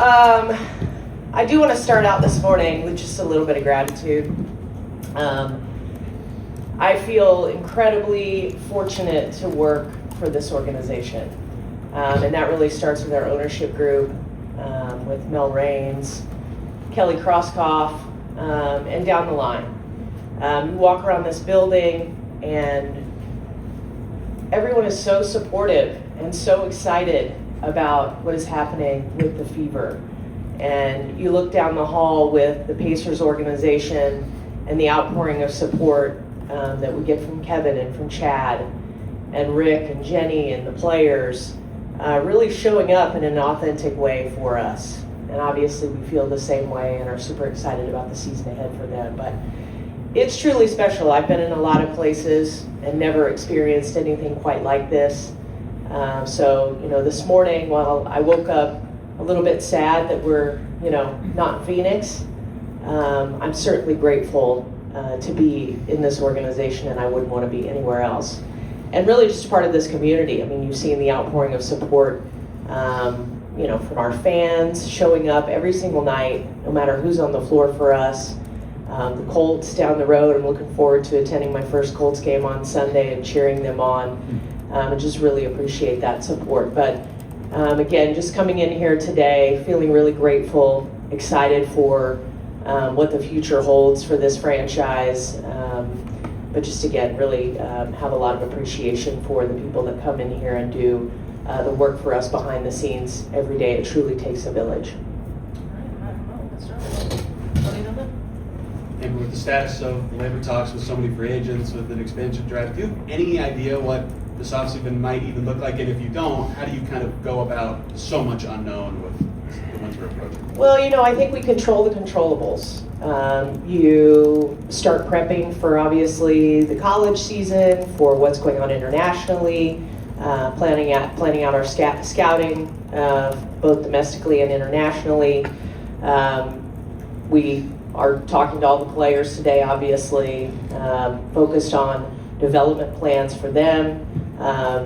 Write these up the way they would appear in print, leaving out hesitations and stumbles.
I do want to start out this morning with just a little bit of gratitude. I feel incredibly fortunate to work for this organization. And that really starts with our ownership group, with Mel Raines, Kelly Krauskopf, and down the line. You walk around this building and everyone is so supportive and so excited about what is happening with the Fever. And you look down the hall with the Pacers organization and the outpouring of support that we get from Kevin and from Chad and Rick and Jenny and the players really showing up in an authentic way for us. And obviously we feel the same way and are super excited about the season ahead for them. But it's truly special. I've been in a lot of places and never experienced anything quite like this. So, this morning, while I woke up a little bit sad that we're, not in Phoenix, I'm certainly grateful to be in this organization, and I wouldn't want to be anywhere else. And really just part of this community. I mean, you've seen the outpouring of support, from our fans showing up every single night, no matter who's on the floor for us. The Colts down the road, I'm looking forward to attending my first Colts game on Sunday and cheering them on. I just really appreciate that support. But again, just coming in here today, feeling really grateful, excited for what the future holds for this franchise. But just again, really have a lot of appreciation for the people that come in here and do the work for us behind the scenes every day. It truly takes a village. And with the status of labor talks with so many free agents, with an expansion draft, do you have any idea what this offseason might even look like? And if you don't, how do you kind of go about so much unknown with the ones we're approaching? Well, I think we control the controllables. You start prepping for obviously the college season, for what's going on internationally, planning out our scouting, both domestically and internationally. We are talking to all the players today, obviously, focused on development plans for them,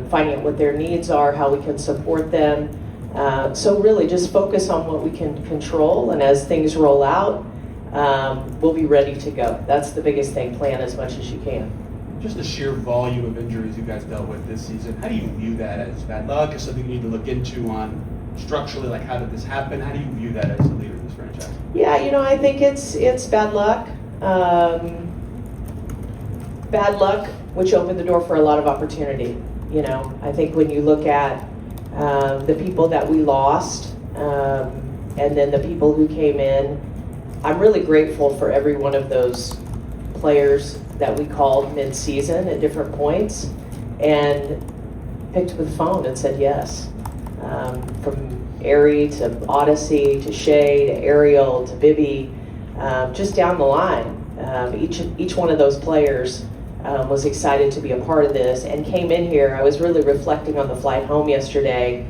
finding out what their needs are, how we can support them. So really just focus on what we can control, and as things roll out, we'll be ready to go. That's the biggest thing, plan as much as you can. Just the sheer volume of injuries you guys dealt with this season, how do you view that as bad luck, as something you need to look into on structurally, like how did this happen? How do you view that as a leader of this franchise? Yeah, I think it's bad luck. Bad luck, which opened the door for a lot of opportunity. I think when you look at the people that we lost, and then the people who came in, I'm really grateful for every one of those players that we called mid-season at different points and picked up the phone and said yes. From Ari to Odyssey to Shay to Ariel to Bibby, just down the line. Each one of those players was excited to be a part of this and came in here. I was really reflecting on the flight home yesterday,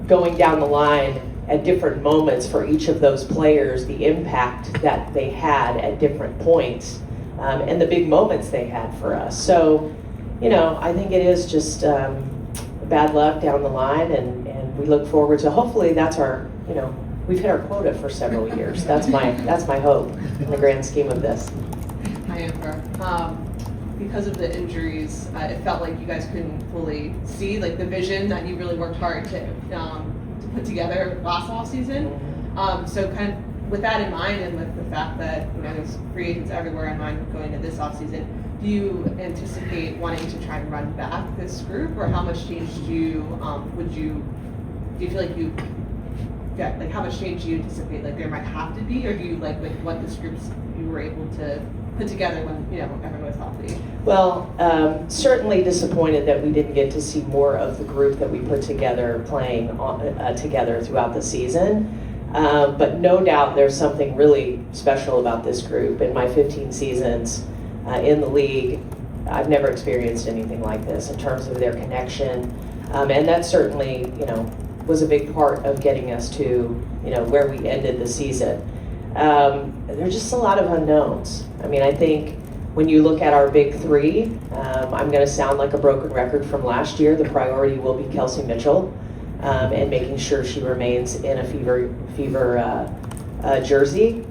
going down the line at different moments for each of those players, the impact that they had at different points, and the big moments they had for us. So, I think it is just bad luck down the line, and we look forward to, hopefully that's our, we've hit our quota for several years. That's my hope in the grand scheme of this. Hi, Amber. Because of the injuries, it felt like you guys couldn't fully see the vision that you really worked hard to put together last off season. So kind of with that in mind, and with the fact that there's free agents everywhere in mind going into this off season, do you anticipate wanting to try and run back this group, or how much change do you feel like you get? How much change do you anticipate there might have to be, or do you like what this group's you were able to put together when everyone was healthy? Well, certainly disappointed that we didn't get to see more of the group that we put together playing together throughout the season. But no doubt there's something really special about this group. In my 15 seasons in the league, I've never experienced anything like this in terms of their connection. And that certainly, was a big part of getting us to, where we ended the season. There's just a lot of unknowns. I think when you look at our big three, I'm going to sound like a broken record from last year. The priority will be Kelsey Mitchell. and making sure she remains in a fever jersey.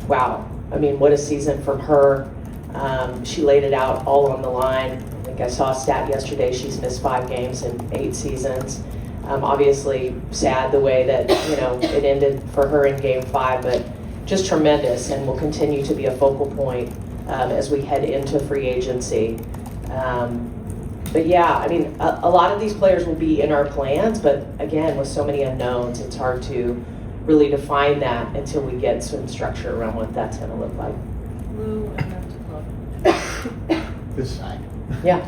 Wow, I mean, what a season from her. She laid it out all on the line. I think I saw a stat yesterday, she's missed 5 games in 8 seasons. Obviously sad the way that, it ended for her in game 5, but just tremendous, and will continue to be a focal point as we head into free agency. But yeah, I mean, a lot of these players will be in our plans, but again, with so many unknowns, it's hard to really define that until we get some structure around what that's going to look like. Lou and then to Chloe. This side. Yeah.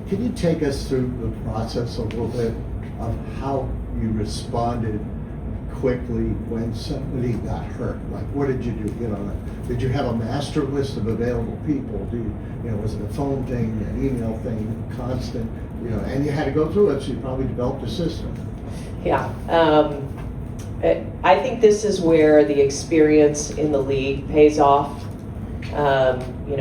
Can you take us through the process a little bit of how you responded quickly when somebody got hurt? Like, what did you do? Did you have a master list of available people? Was it a phone thing, an email thing, constant? And you had to go through it, so you probably developed a system. Yeah. I think this is where the experience in the league pays off.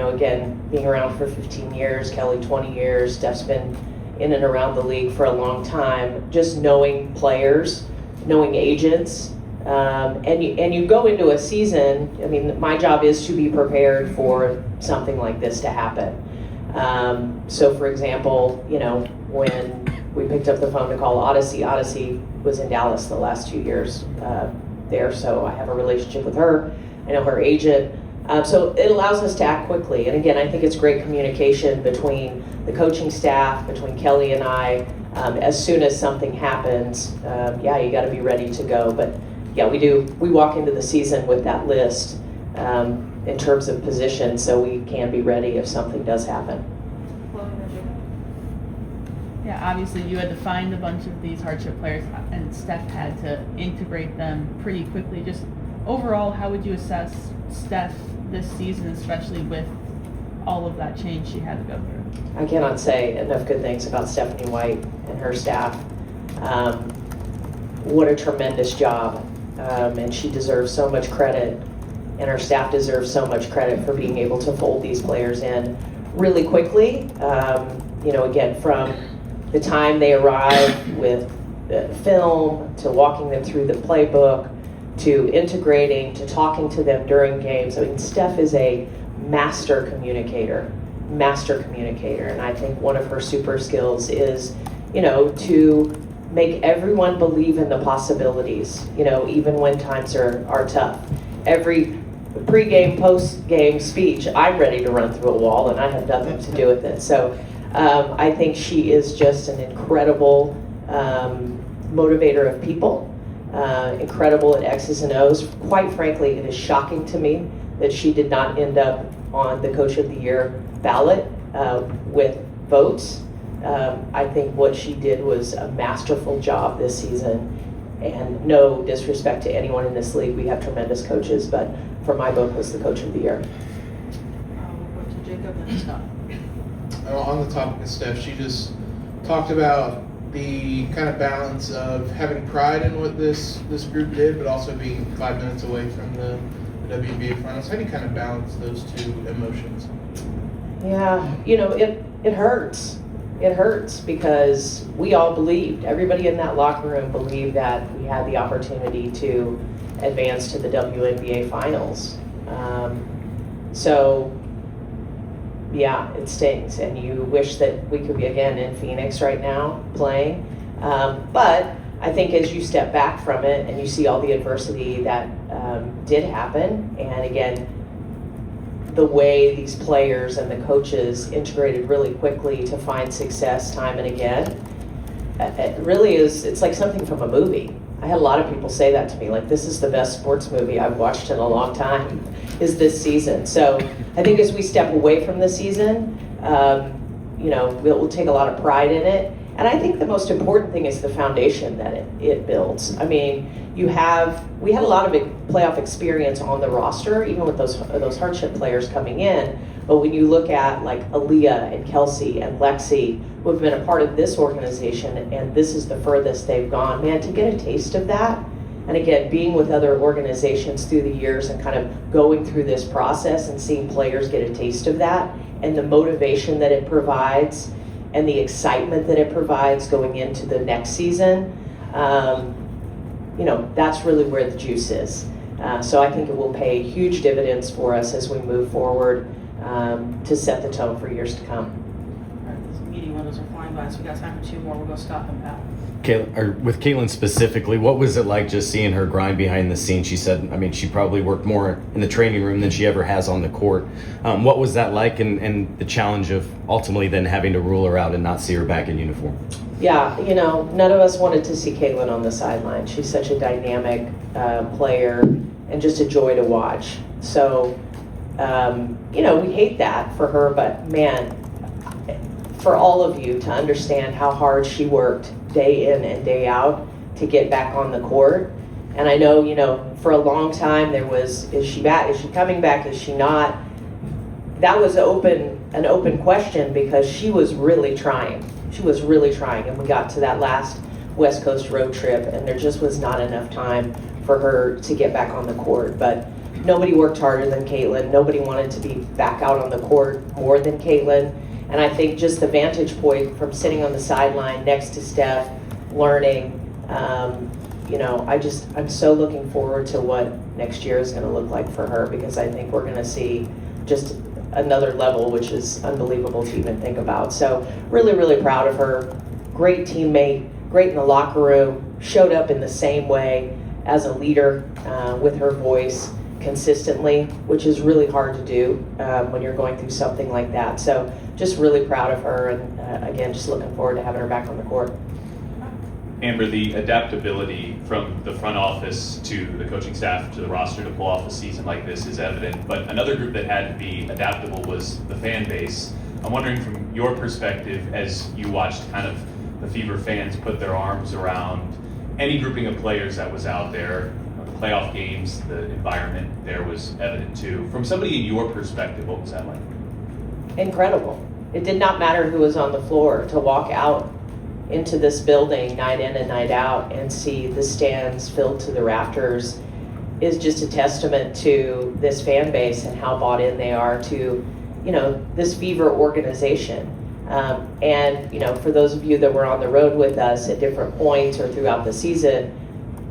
Again, being around for 15 years, Kelly 20 years, Steph's been in and around the league for a long time. Just knowing players, knowing agents, and you go into a season. I mean, my job is to be prepared for something like this to happen. So, for example, when we picked up the phone to call Odyssey was in Dallas the last 2 years there, so I have a relationship with her. I know her agent. So it allows us to act quickly. And again, I think it's great communication between the coaching staff, between Kelly and I. As soon as something happens, you got to be ready to go. But yeah, we walk into the season with that list in terms of position, so we can be ready if something does happen. Yeah, obviously you had to find a bunch of these hardship players, and Steph had to integrate them pretty quickly. Just overall, how would you assess Steph this season, especially with all of that change she had to go through? I cannot say enough good things about Stephanie White and her staff. What a tremendous job, and she deserves so much credit, and her staff deserves so much credit for being able to fold these players in really quickly. Again, from the time they arrive with film, to walking them through the playbook, to integrating, to talking to them during games. I mean, Steph is a master communicator, and I think one of her super skills is, to make everyone believe in the possibilities, even when times are tough. Every pre-game, post-game speech, I'm ready to run through a wall, and I have nothing to do with it. So I think she is just an incredible motivator of people. Incredible at X's and O's. Quite frankly, it is shocking to me that she did not end up on the Coach of the Year ballot with votes. I think what she did was a masterful job this season, and no disrespect to anyone in this league, we have tremendous coaches, but for my book was the Coach of the Year. We'll go to Jacob and Scott. On the topic of Steph, she just talked about the kind of balance of having pride in what this group did, but also being 5 minutes away from the WNBA finals. How do you kind of balance those two emotions? Yeah, it hurts. It hurts because we all believed, everybody in that locker room believed that we had the opportunity to advance to the WNBA finals. So yeah, it stings, and you wish that we could be again in Phoenix right now playing. But I think as you step back from it and you see all the adversity that did happen, and again, the way these players and the coaches integrated really quickly to find success time and again, it really is, it's like something from a movie. I had a lot of people say that to me, like, this is the best sports movie I've watched in a long time, is this season. So I think as we step away from the season, we'll take a lot of pride in it. And I think the most important thing is the foundation that it builds. I mean, we had a lot of playoff experience on the roster, even with those hardship players coming in. But when you look at like Aliyah and Kelsey and Lexie, who have been a part of this organization, and this is the furthest they've gone, man, to get a taste of that, and again, being with other organizations through the years and kind of going through this process and seeing players get a taste of that and the motivation that it provides, and the excitement that it provides going into the next season, that's really where the juice is. So I think it will pay huge dividends for us as we move forward to set the tone for years to come. All right, these meeting windows are flying by, so we got time for 2 more. We're going to stop them out. With Caitlin specifically, what was it like just seeing her grind behind the scenes? She said, she probably worked more in the training room than she ever has on the court. What was that like, and the challenge of ultimately then having to rule her out and not see her back in uniform? Yeah, none of us wanted to see Caitlin on the sideline. She's such a dynamic player and just a joy to watch. So, we hate that for her, but man, for all of you to understand how hard she worked day in and day out to get back on the court. And I know, for a long time there was, is she back? Is she coming back? Is she not? That was an open question because she was really trying. She was really trying. And we got to that last West Coast road trip and there just was not enough time for her to get back on the court. But nobody worked harder than Caitlin. Nobody wanted to be back out on the court more than Caitlin. And I think just the vantage point from sitting on the sideline next to Steph, learning, I'm so looking forward to what next year is going to look like for her, because I think we're going to see just another level, which is unbelievable to even think about. So really, really proud of her. Great teammate, great in the locker room, showed up in the same way as a leader with her voice consistently, which is really hard to do when you're going through something like that. So just really proud of her, and again, just looking forward to having her back on the court. Amber, the adaptability from the front office to the coaching staff to the roster to pull off a season like this is evident, but another group that had to be adaptable was the fan base. I'm wondering from your perspective, as you watched kind of the Fever fans put their arms around any grouping of players that was out there, the playoff games, the environment there was evident too. From somebody in your perspective, what was that like? Incredible. It did not matter who was on the floor. To walk out into this building night in and night out and see the stands filled to the rafters is just a testament to this fan base and how bought in they are to, this Fever organization. And for those of you that were on the road with us at different points or throughout the season,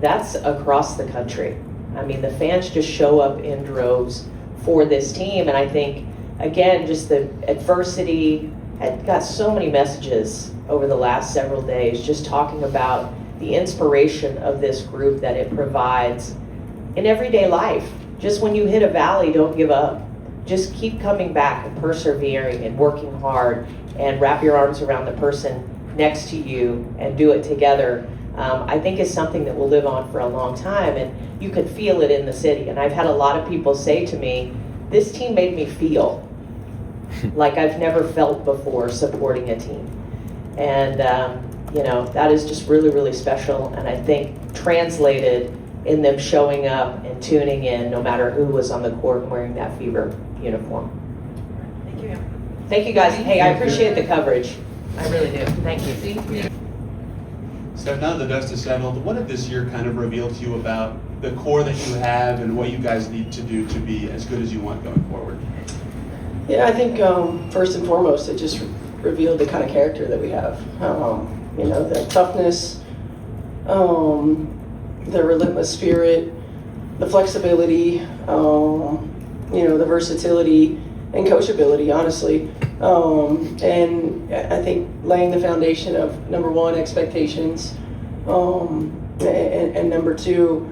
that's across the country. The fans just show up in droves for this team, and I think, again, just the adversity. I got so many messages over the last several days just talking about the inspiration of this group that it provides in everyday life. Just when you hit a valley, don't give up. Just keep coming back and persevering and working hard, and wrap your arms around the person next to you and do it together. I think is something that will live on for a long time, and you could feel it in the city. And I've had a lot of people say to me, this team made me feel like I've never felt before supporting a team. And, that is just really, really special. And I think translated in them showing up and tuning in no matter who was on the court and wearing that Fever uniform. Thank you, Amber. Thank you guys. Hey, I appreciate the coverage. I really do. Thank you. Thank you. So now that the dust is settled, what did this year kind of reveal to you about the core that you have and what you guys need to do to be as good as you want going forward? Yeah, I think first and foremost, it just revealed the kind of character that we have. The toughness, the relentless spirit, the flexibility, the versatility and coachability, honestly. And I think laying the foundation of, number one, expectations, and number two,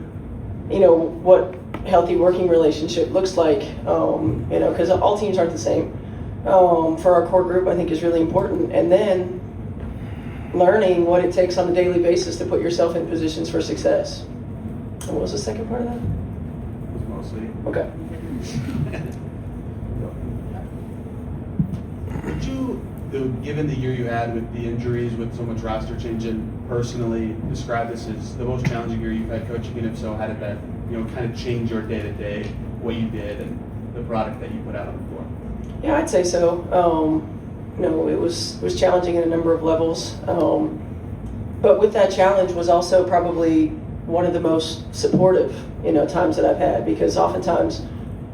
what healthy working relationship looks like, because all teams aren't the same. For our core group, I think is really important. And then learning what it takes on a daily basis to put yourself in positions for success. And what was the second part of that? Mostly. Okay. Would you, given the year you had with the injuries, with so much roster changing, personally describe this as the most challenging year you've had coaching? And if so, how did that, kind of change your day-to-day, what you did and the product that you put out on the floor? Yeah, I'd say so. It was challenging at a number of levels. But with that challenge was also probably one of the most supportive, times that I've had, because oftentimes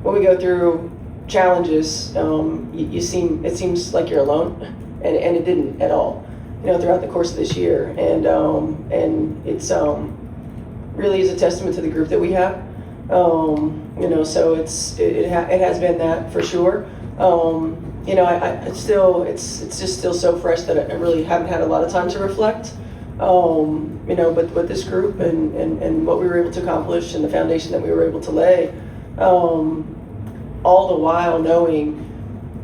when we go through challenges, it seems like you're alone. and it didn't at all, throughout the course of this year. And it's really is a testament to the group that we have. So it has been that for sure. It's just still so fresh that I really haven't had a lot of time to reflect. But with this group and what we were able to accomplish and the foundation that we were able to lay, all the while knowing,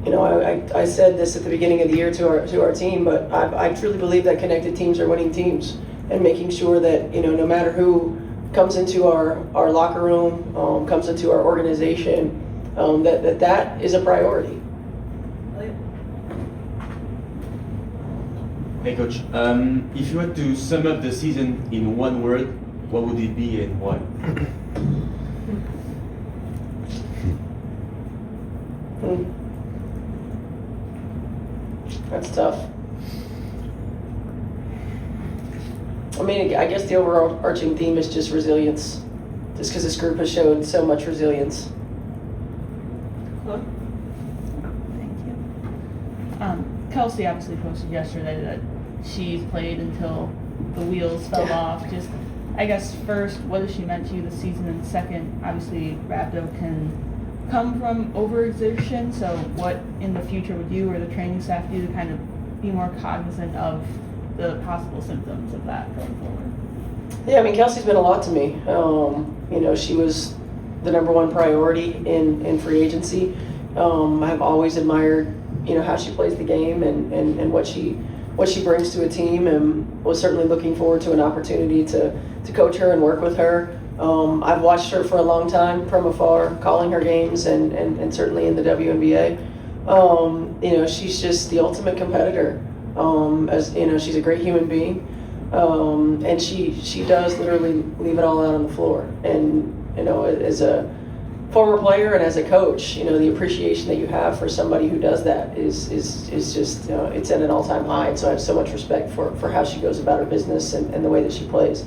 I said this at the beginning of the year to our team, but I truly believe that connected teams are winning teams, and making sure that, no matter who comes into our locker room, comes into our organization, that is a priority. Hey coach, if you had to sum up the season in one word, what would it be and why? That's tough. I mean, I guess the overarching theme is just resilience, just because this group has showed so much resilience. Thank you. Kelsey obviously posted yesterday that she's played until the wheels fell off. Just, I guess, first, what has she meant to you this season? And second, obviously, rhabdo can come from overexertion. So what in the future would you or the training staff do to kind of be more cognizant of the possible symptoms of that going forward? Yeah, I mean, Kelsey's been a lot to me. She was the number one priority in free agency. I've always admired, how she plays the game and what she brings to a team, and was certainly looking forward to an opportunity to coach her and work with her. I've watched her for a long time from afar, calling her games and certainly in the WNBA. She's just the ultimate competitor. She's a great human being. And she does literally leave it all out on the floor. And, as a former player and as a coach, the appreciation that you have for somebody who does that is just, it's at an all-time high. And so I have so much respect for how she goes about her business and the way that she plays.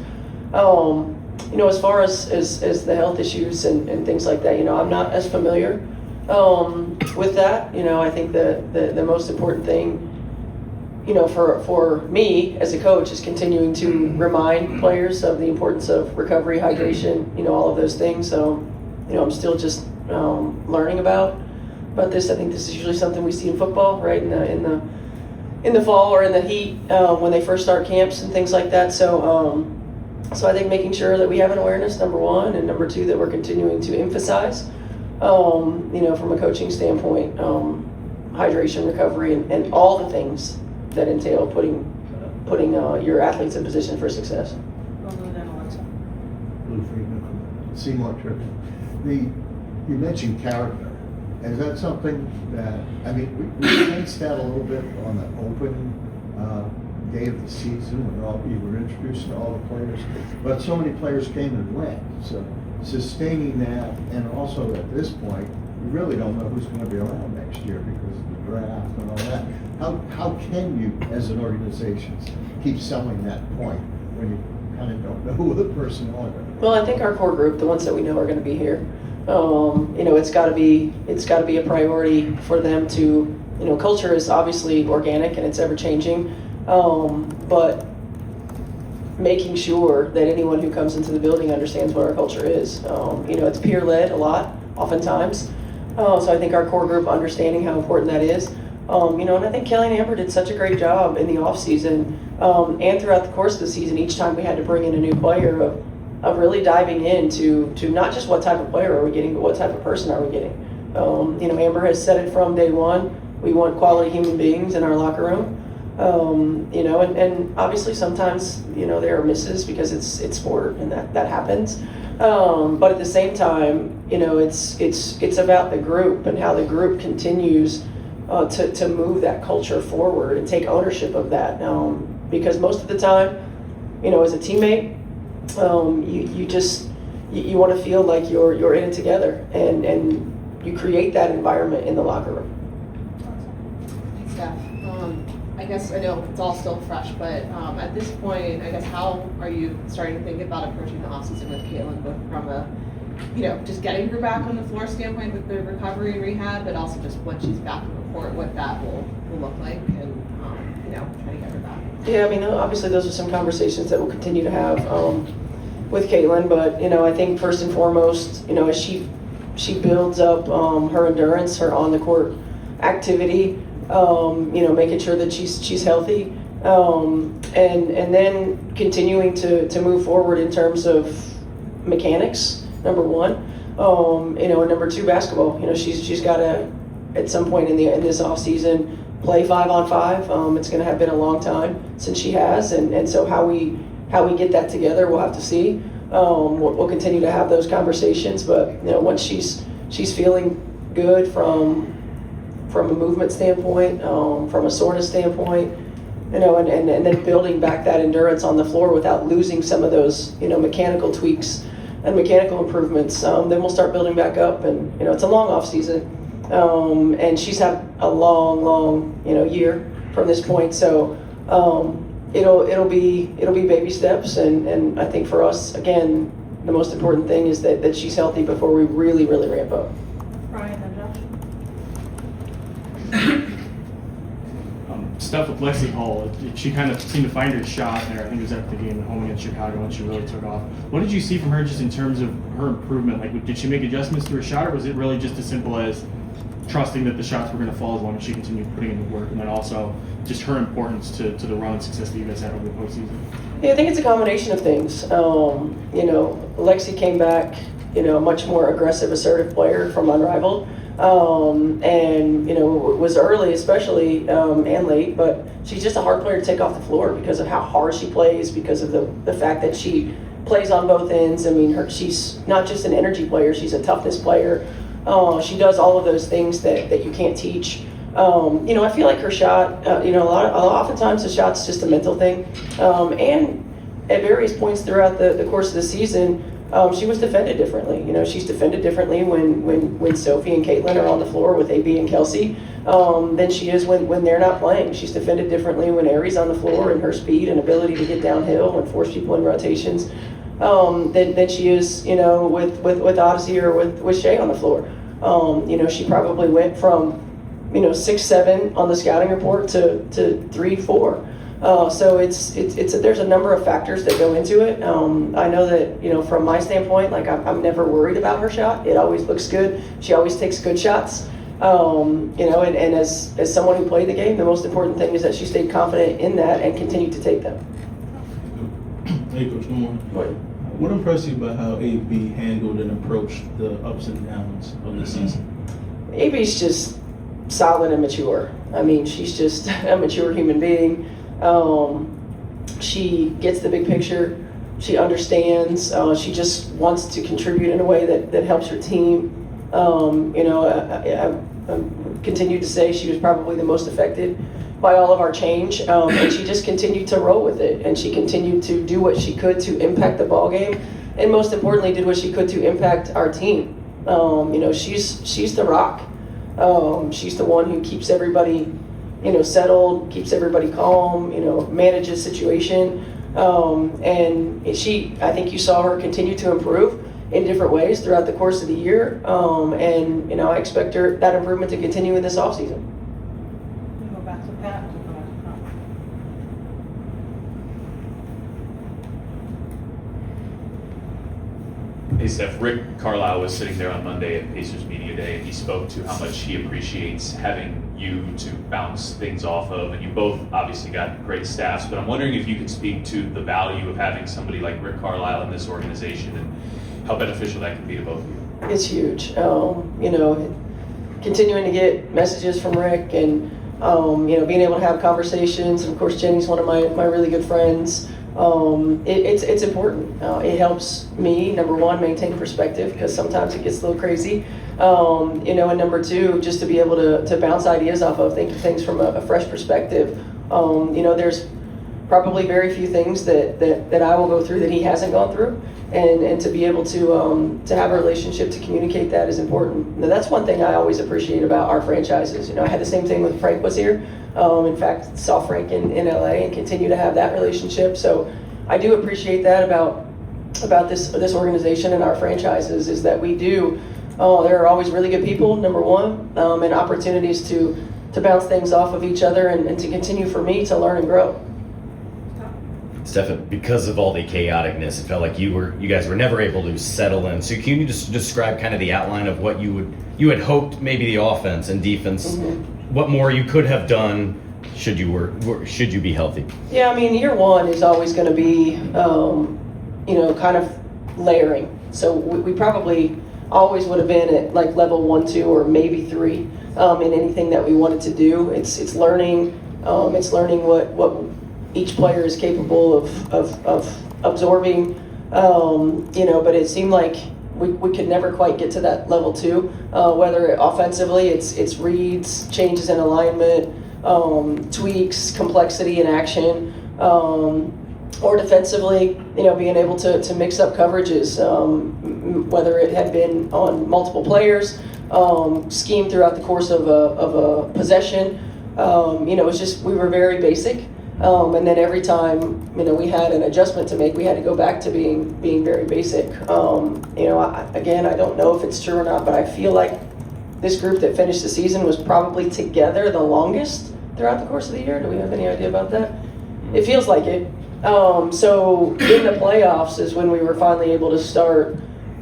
As far as the health issues and things like that, I'm not as familiar with that. I think the most important thing, for me as a coach is continuing to remind players of the importance of recovery, hydration, all of those things. So, I'm still just learning about this. I think this is usually something we see in football, right? In the fall or in the heat when they first start camps and things like that. So I think making sure that we have an awareness, number one, and number two, that we're continuing to emphasize, from a coaching standpoint, hydration, recovery, and all the things that entail putting your athletes in position for success. Seymour Tripp. You mentioned character. Is that something that, we sensed that a little bit on the opening day of the season when you were introducing all the players, but so many players came and went. So sustaining that, and also at this point, we really don't know who's going to be around next year because of the draft and all that. How can you, as an organization, keep selling that point when you kind of don't know who the personnel are going to be? Well, I think our core group, the ones that we know are going to be here, it's got to be a priority for them to, culture is obviously organic and it's ever changing, but making sure that anyone who comes into the building understands what our culture is. It's peer-led a lot, oftentimes. So I think our core group understanding how important that is. And I think Kelly and Amber did such a great job in the off season and throughout the course of the season. Each time we had to bring in a new player of really diving into not just what type of player are we getting, but what type of person are we getting. Amber has said it from day one. We want quality human beings in our locker room. And obviously sometimes there are misses because it's sport and that happens. But at the same time, it's about the group and how the group continues to move that culture forward and take ownership of that. Because most of the time, as a teammate, you want to feel like you're in it together, and you create that environment in the locker room. Thanks, Steph. I guess I know it's all still fresh, but at this point, I guess how are you starting to think about approaching the offseason with Caitlin, both from a just getting her back on the floor standpoint with the recovery and rehab, but also just when she's back in the court, what that will look like, and try to get her back. Yeah, I mean, obviously those are some conversations that we'll continue to have with Caitlin, but, I think first and foremost, as she builds up her endurance, her on-the-court activity, making sure that she's healthy, and then continuing to move forward in terms of mechanics, number one, and number two, basketball. She's got to, at some point in this off season, play 5-on-5. It's going to have been a long time since she has, and so how we get that together, we'll have to see. We'll continue to have those conversations, but once she's feeling good from a movement standpoint, from a soreness standpoint, and then building back that endurance on the floor without losing some of those mechanical tweaks and mechanical improvements, then we'll start building back up. And it's a long off season, and she's had a long year from this point. So it'll be baby steps, and I think for us, again, the most important thing is that she's healthy before we really ramp up. Brian and Josh. Steph with Lexie Hull, she kind of seemed to find her shot there. I think it was at the game at home against Chicago when she really took off. What did you see from her just in terms of her improvement? Like, did she make adjustments to her shot, or was it really just as simple as trusting that the shots were going to fall as long as she continued putting in the work? And then also just her importance to the run and success that you guys had over the postseason? Yeah, I think it's a combination of things. Lexie came back, a much more aggressive, assertive player from Unrivaled. And was early especially and late, but she's just a hard player to take off the floor because of how hard she plays, because of the fact that she plays on both ends. I mean, she's not just an energy player, she's a toughness player. She does all of those things that you can't teach. I feel like her shot, oftentimes the shot's just a mental thing. And at various points throughout the course of the season, she was defended differently. She's defended differently when Sophie and Caitlin are on the floor with AB and Kelsey than she is when they're not playing. She's defended differently when Ari's on the floor and her speed and ability to get downhill and force people in rotations than she is, with Odyssey or with Shea on the floor. She probably went from 6-7 on the scouting report to 3-4. So there's a number of factors that go into it. I know that, from my standpoint, like I'm never worried about her shot. It always looks good. She always takes good shots. And as someone who played the game, the most important thing is that she stayed confident in that and continued to take them. Hey, Coach, good morning. What impressed you about how AB handled and approached the ups and downs of the season? AB's just solid and mature. I mean, she's just a mature human being. She gets the big picture. She understands. She just wants to contribute in a way that helps her team. I continue to say she was probably the most affected by all of our change, and she just continued to roll with it, and she continued to do what she could to impact the ball game, and most importantly, did what she could to impact our team. She's the rock. She's the one who keeps everybody settled, keeps everybody calm, manages situation. And I think you saw her continue to improve in different ways throughout the course of the year. And I expect that improvement to continue in this offseason. We go back to Pat. Hey Steph, Rick Carlisle was sitting there on Monday at Pacers Media Day, and he spoke to how much he appreciates having you to bounce things off of, and you both obviously got great staffs, but I'm wondering if you could speak to the value of having somebody like Rick Carlisle in this organization and how beneficial that can be to both of you. It's huge. Continuing to get messages from Rick and, being able to have conversations, and of course Jenny's one of my really good friends. It's important. It helps me, number one, maintain perspective, because sometimes it gets a little crazy. And number two, just to be able to bounce ideas off of, think of things from a fresh perspective. There's probably very few things that I will go through that he hasn't gone through, and to be able to have a relationship to communicate that is important. Now, that's one thing I always appreciate about our franchises. I had the same thing when Frank was here. In fact, saw Frank in LA and continue to have that relationship. So I do appreciate that about this organization and our franchises, is that we do. There are always really good people, number one, and opportunities to bounce things off of each other and to continue for me to learn and grow. Steph, because of all the chaoticness, it felt like you guys were never able to settle in. So can you just describe kind of the outline of what you had hoped, maybe the offense and defense, what more you could have done should you be healthy? Yeah, I mean, year one is always going to be, kind of layering. So we probably always would have been at like level 1, 2, or maybe 3 in anything that we wanted to do. It's learning. It's learning what each player is capable of absorbing. But it seemed like we could never quite get to that level 2. Whether offensively, it's reads, changes in alignment, tweaks, complexity in action, or defensively, being able to mix up coverages, whether it had been on multiple players, scheme throughout the course of a possession. It was just, we were very basic. And then every time, we had an adjustment to make, we had to go back to being very basic. I don't know if it's true or not, but I feel like this group that finished the season was probably together the longest throughout the course of the year. Do we have any idea about that? It feels like it. So in the playoffs is when we were finally able to start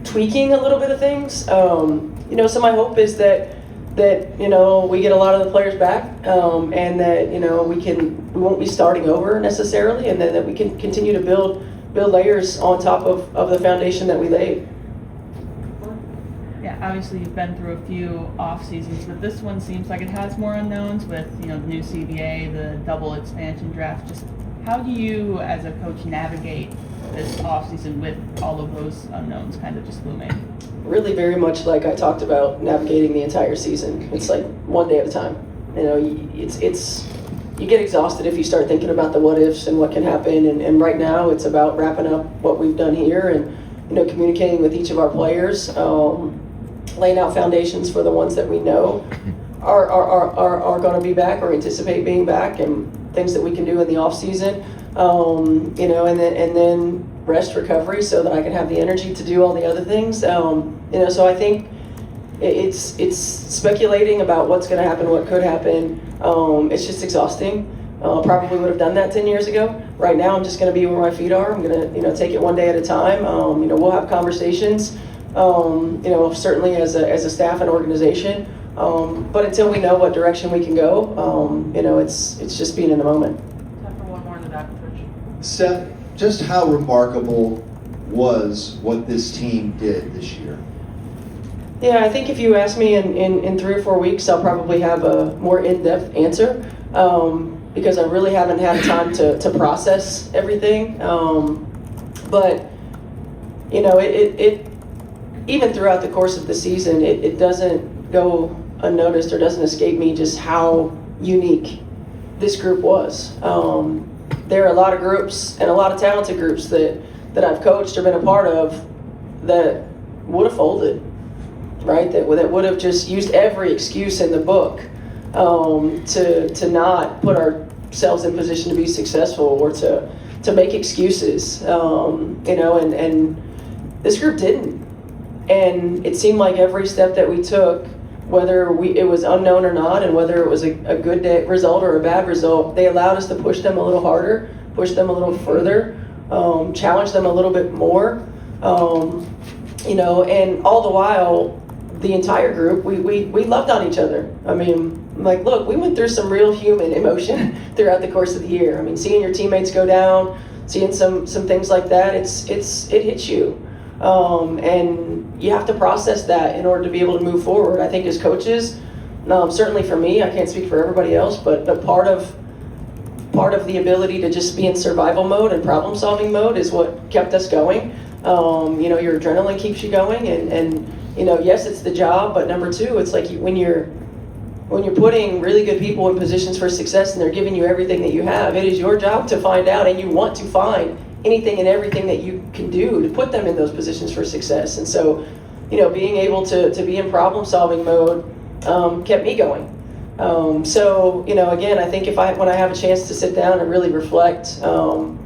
tweaking a little bit of things. So my hope is that we get a lot of the players back, and that we won't be starting over necessarily, and then that we can continue to build layers on top of the foundation that we laid. Yeah, obviously you've been through a few off seasons, but this one seems like it has more unknowns with the new CBA, the double expansion draft. Just how do you, as a coach, navigate this off season with all of those unknowns kind of just looming? Really very much like I talked about navigating the entire season. It's like one day at a time. It's you get exhausted if you start thinking about the what ifs and what can happen. And right now it's about wrapping up what we've done here and communicating with each of our players, laying out foundations for the ones that we know are going to be back or anticipate being back, and things that we can do in the off season. And then rest, recovery, so that I can have the energy to do all the other things. So I think it's speculating about what's going to happen, what could happen. It's just exhausting. Probably would have done that 10 years ago. Right now, I'm just going to be where my feet are. I'm going to take it one day at a time. We'll have conversations. Certainly as a staff and organization. But until we know what direction we can go, it's just being in the moment. Time for one more in the back, Coach. Steph, just how remarkable was what this team did this year? Yeah, I think if you ask me in 3 or 4 weeks, I'll probably have a more in-depth answer, because I really haven't had time to process everything. But it even throughout the course of the season, it doesn't go unnoticed or doesn't escape me just how unique this group was. There are a lot of groups and a lot of talented groups that I've coached or been a part of that would have folded, right? That would have just used every excuse in the book to not put ourselves in position to be successful or to make excuses, and this group didn't. And it seemed like every step that we took, whether it was unknown or not, and whether it was a good result or a bad result, they allowed us to push them a little harder, push them a little further, challenge them a little bit more, and all the while, the entire group, we loved on each other. I mean, look, we went through some real human emotion throughout the course of the year. I mean, seeing your teammates go down, seeing some things like that, it hits you. And you have to process that in order to be able to move forward. I think as coaches, certainly for me, I can't speak for everybody else, but part of the ability to just be in survival mode and problem solving mode is what kept us going. Your adrenaline keeps you going, and yes, it's the job, but number 2, it's like when you're putting really good people in positions for success and they're giving you everything that you have, it is your job to find out, and you want to find anything and everything that you can do to put them in those positions for success. And so, being able to be in problem-solving mode kept me going. Again, I think when I have a chance to sit down and really reflect, on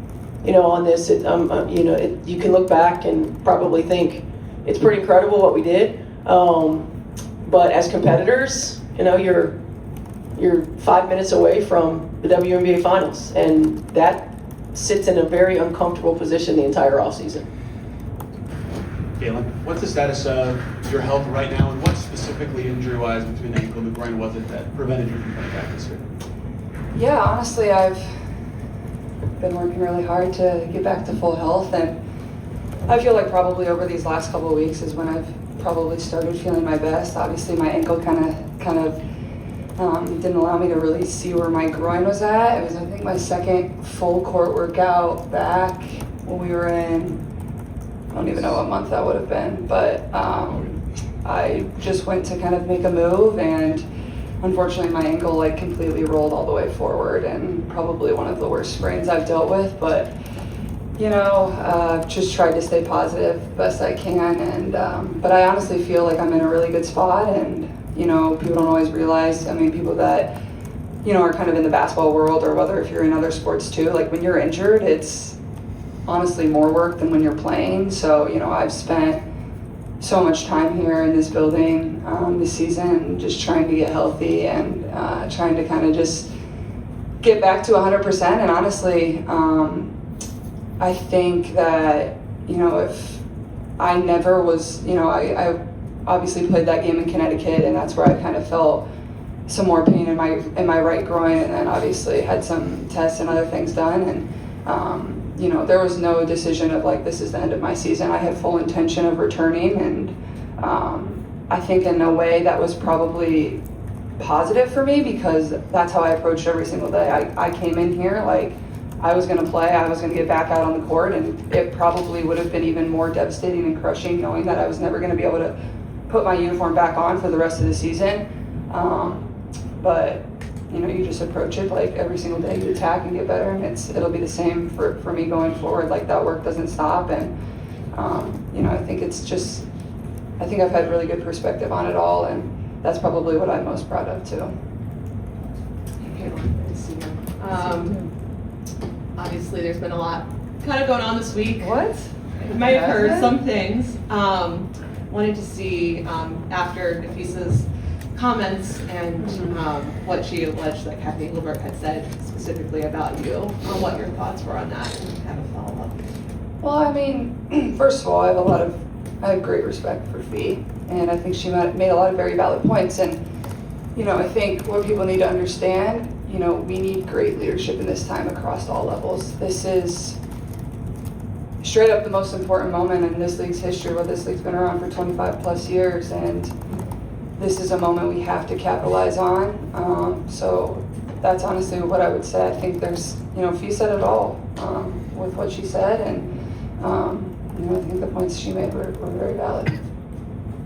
this, you can look back and probably think it's pretty incredible what we did. But as competitors, you're you're 5 minutes away from the WNBA finals, and that sits in a very uncomfortable position the entire offseason. Caitlin, what's the status of your health right now, and what specifically injury-wise between the ankle and the groin was it that prevented you from coming back this year? Yeah, honestly, I've been working really hard to get back to full health, and I feel like probably over these last couple of weeks is when I've probably started feeling my best. Obviously, my ankle kind of didn't allow me to really see where my groin was at. It was, I think, my second full court workout back when we were in, I don't even know what month that would have been, but I just went to kind of make a move, and unfortunately my ankle like completely rolled all the way forward, and probably one of the worst sprains I've dealt with. But just tried to stay positive the best I can, and but I honestly feel like I'm in a really good spot. And people don't always realize, I mean, people that are kind of in the basketball world, or whether if you're in other sports too, like when you're injured, it's honestly more work than when you're playing. So I've spent so much time here in this building this season just trying to get healthy, and trying to kind of just get back to 100%. And honestly, I think that if I never was, I obviously played that game in Connecticut, and that's where I kind of felt some more pain in my right groin, and then obviously had some tests and other things done, and there was no decision of like, this is the end of my season. I had full intention of returning, and I think in a way that was probably positive for me, because that's how I approached every single day. I came in here like I was going to play, I was going to get back out on the court, and it probably would have been even more devastating and crushing knowing that I was never going to be able to put my uniform back on for the rest of the season. But you just approach it like every single day, you attack and get better, and it'll be the same for me going forward. Like, that work doesn't stop, and I think I've had really good perspective on it all, and that's probably what I'm most proud of too. Obviously, there's been a lot kind of going on this week. What? You might have heard some things. Wanted to see after Nafisa's comments and what she alleged that Kathy Engelbert had said specifically about you, what your thoughts were on that, and have a follow-up. Well, I mean, first of all, I have great respect for Fee, and I think she made a lot of very valid points. And I think what people need to understand, we need great leadership in this time across all levels. This is straight up the most important moment in this league's history. Well, this league's been around for 25 plus years, and this is a moment we have to capitalize on. So that's honestly what I would say. I think there's, Fee said it all with what she said, and I think the points she made were very valid.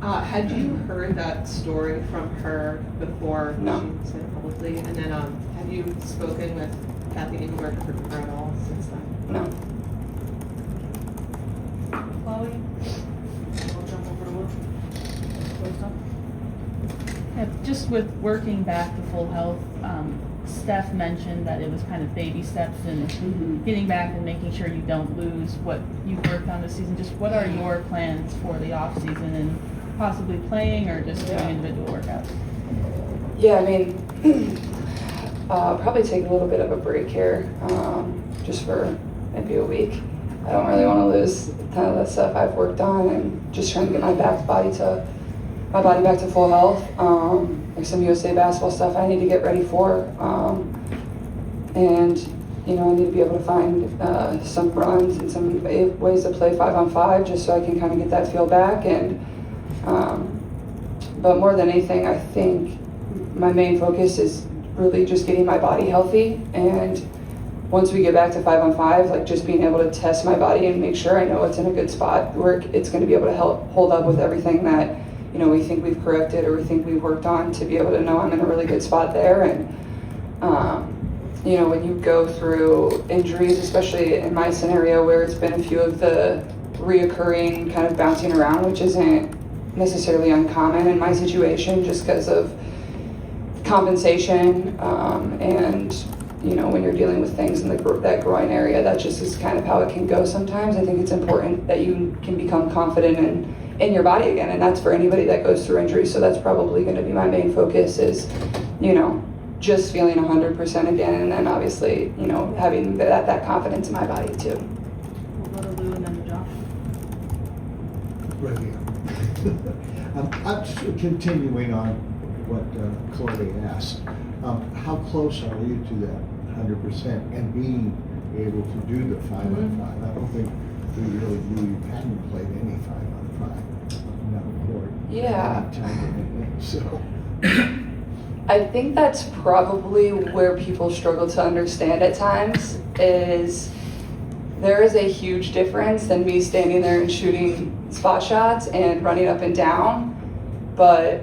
Had you heard that story from her before No. she said it publicly? And then have you spoken with Kathy Engelbert at all since then? No. Chloe? We'll jump over to Will. Yeah, just with working back to full health, Steph mentioned that it was kind of baby steps and getting back and making sure you don't lose what you've worked on this season. Just what are your plans for the off season, and possibly playing or just doing individual workouts? Yeah, I mean, probably take a little bit of a break here, just for maybe a week. I don't really want to lose kind of the stuff I've worked on, and just trying to get my body back to full health. There's some USA basketball stuff I need to get ready for, and I need to be able to find some runs and some ways to play 5-on-5, just so I can kind of get that feel back. And but more than anything, I think my main focus is really just getting my body healthy, and once we get back to 5-on-5, like just being able to test my body and make sure I know it's in a good spot where it's going to be able to help hold up with everything that we think we've corrected or we think we've worked on, to be able to know I'm in a really good spot there. And when you go through injuries, especially in my scenario where it's been a few of the reoccurring kind of bouncing around, which isn't necessarily uncommon in my situation just because of compensation, and when you're dealing with things in that groin area, that just is kind of how it can go sometimes. I think it's important that you can become confident in your body again, and that's for anybody that goes through injury. So that's probably going to be my main focus, is just feeling 100% again, and then obviously, you know, having that confidence in my body too. We'll go to Lou and then to Josh. Right here. I'm just continuing on what Chloe asked. How close are you to that 100% and being able to do the 5-on-5? I don't think we really knew you hadn't played any 5-on-5 on that court. Yeah. So. I think that's probably where people struggle to understand at times is there is a huge difference than me standing there and shooting spot shots and running up and down. But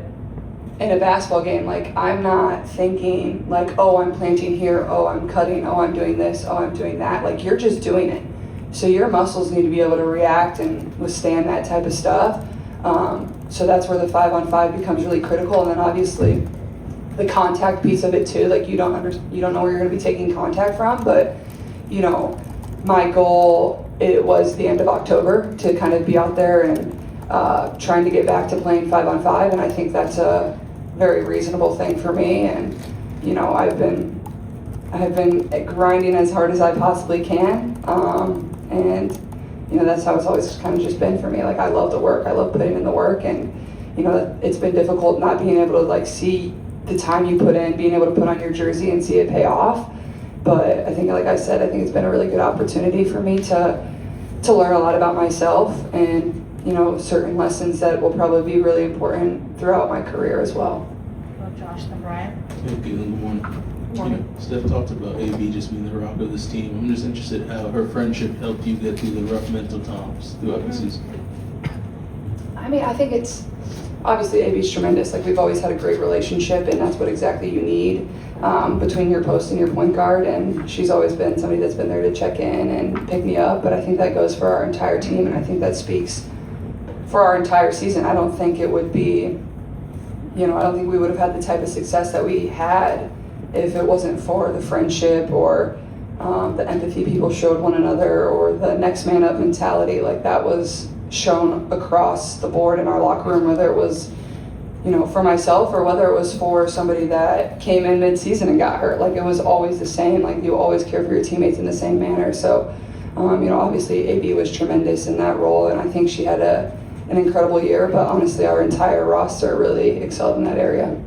in a basketball game, like, I'm not thinking like, oh, I'm planting here, oh, I'm cutting, oh, I'm doing this, oh, I'm doing that. Like, you're just doing it. So your muscles need to be able to react and withstand that type of stuff. So that's where the 5-on-5 becomes really critical. And then obviously the contact piece of it too. Like, you don't know where you're going to be taking contact from, but you know, my goal, it was the end of October to kind of be out there and trying to get back to playing 5-on-5, and I think that's a very reasonable thing for me. And you know, I've been grinding as hard as I possibly can, and you know, that's how it's always kind of just been for me. Like, I love the work, I love putting in the work, and you know, it's been difficult not being able to like see the time you put in, being able to put on your jersey and see it pay off. But I think, like I said, I think it's been a really good opportunity for me to learn a lot about myself, and you know, certain lessons that will probably be really important throughout my career as well. Well, Josh, then Brian. Okay, good morning. You know, Steph talked about AB just being the rock of this team. I'm just interested how her friendship helped you get through the rough mental times throughout the season. I mean, I think it's obviously AB's tremendous. Like, we've always had a great relationship, and that's what exactly you need between your post and your point guard. And she's always been somebody that's been there to check in and pick me up. But I think that goes for our entire team, and I think that speaks for our entire season. I don't think it would be, you know, I don't think we would have had the type of success that we had if it wasn't for the friendship or the empathy people showed one another, or the next man up mentality. Like, that was shown across the board in our locker room, whether it was, you know, for myself or whether it was for somebody that came in mid-season and got hurt. Like, it was always the same. Like, you always care for your teammates in the same manner. So, you know, obviously AB was tremendous in that role, and I think she had an incredible year, but honestly our entire roster really excelled in that area.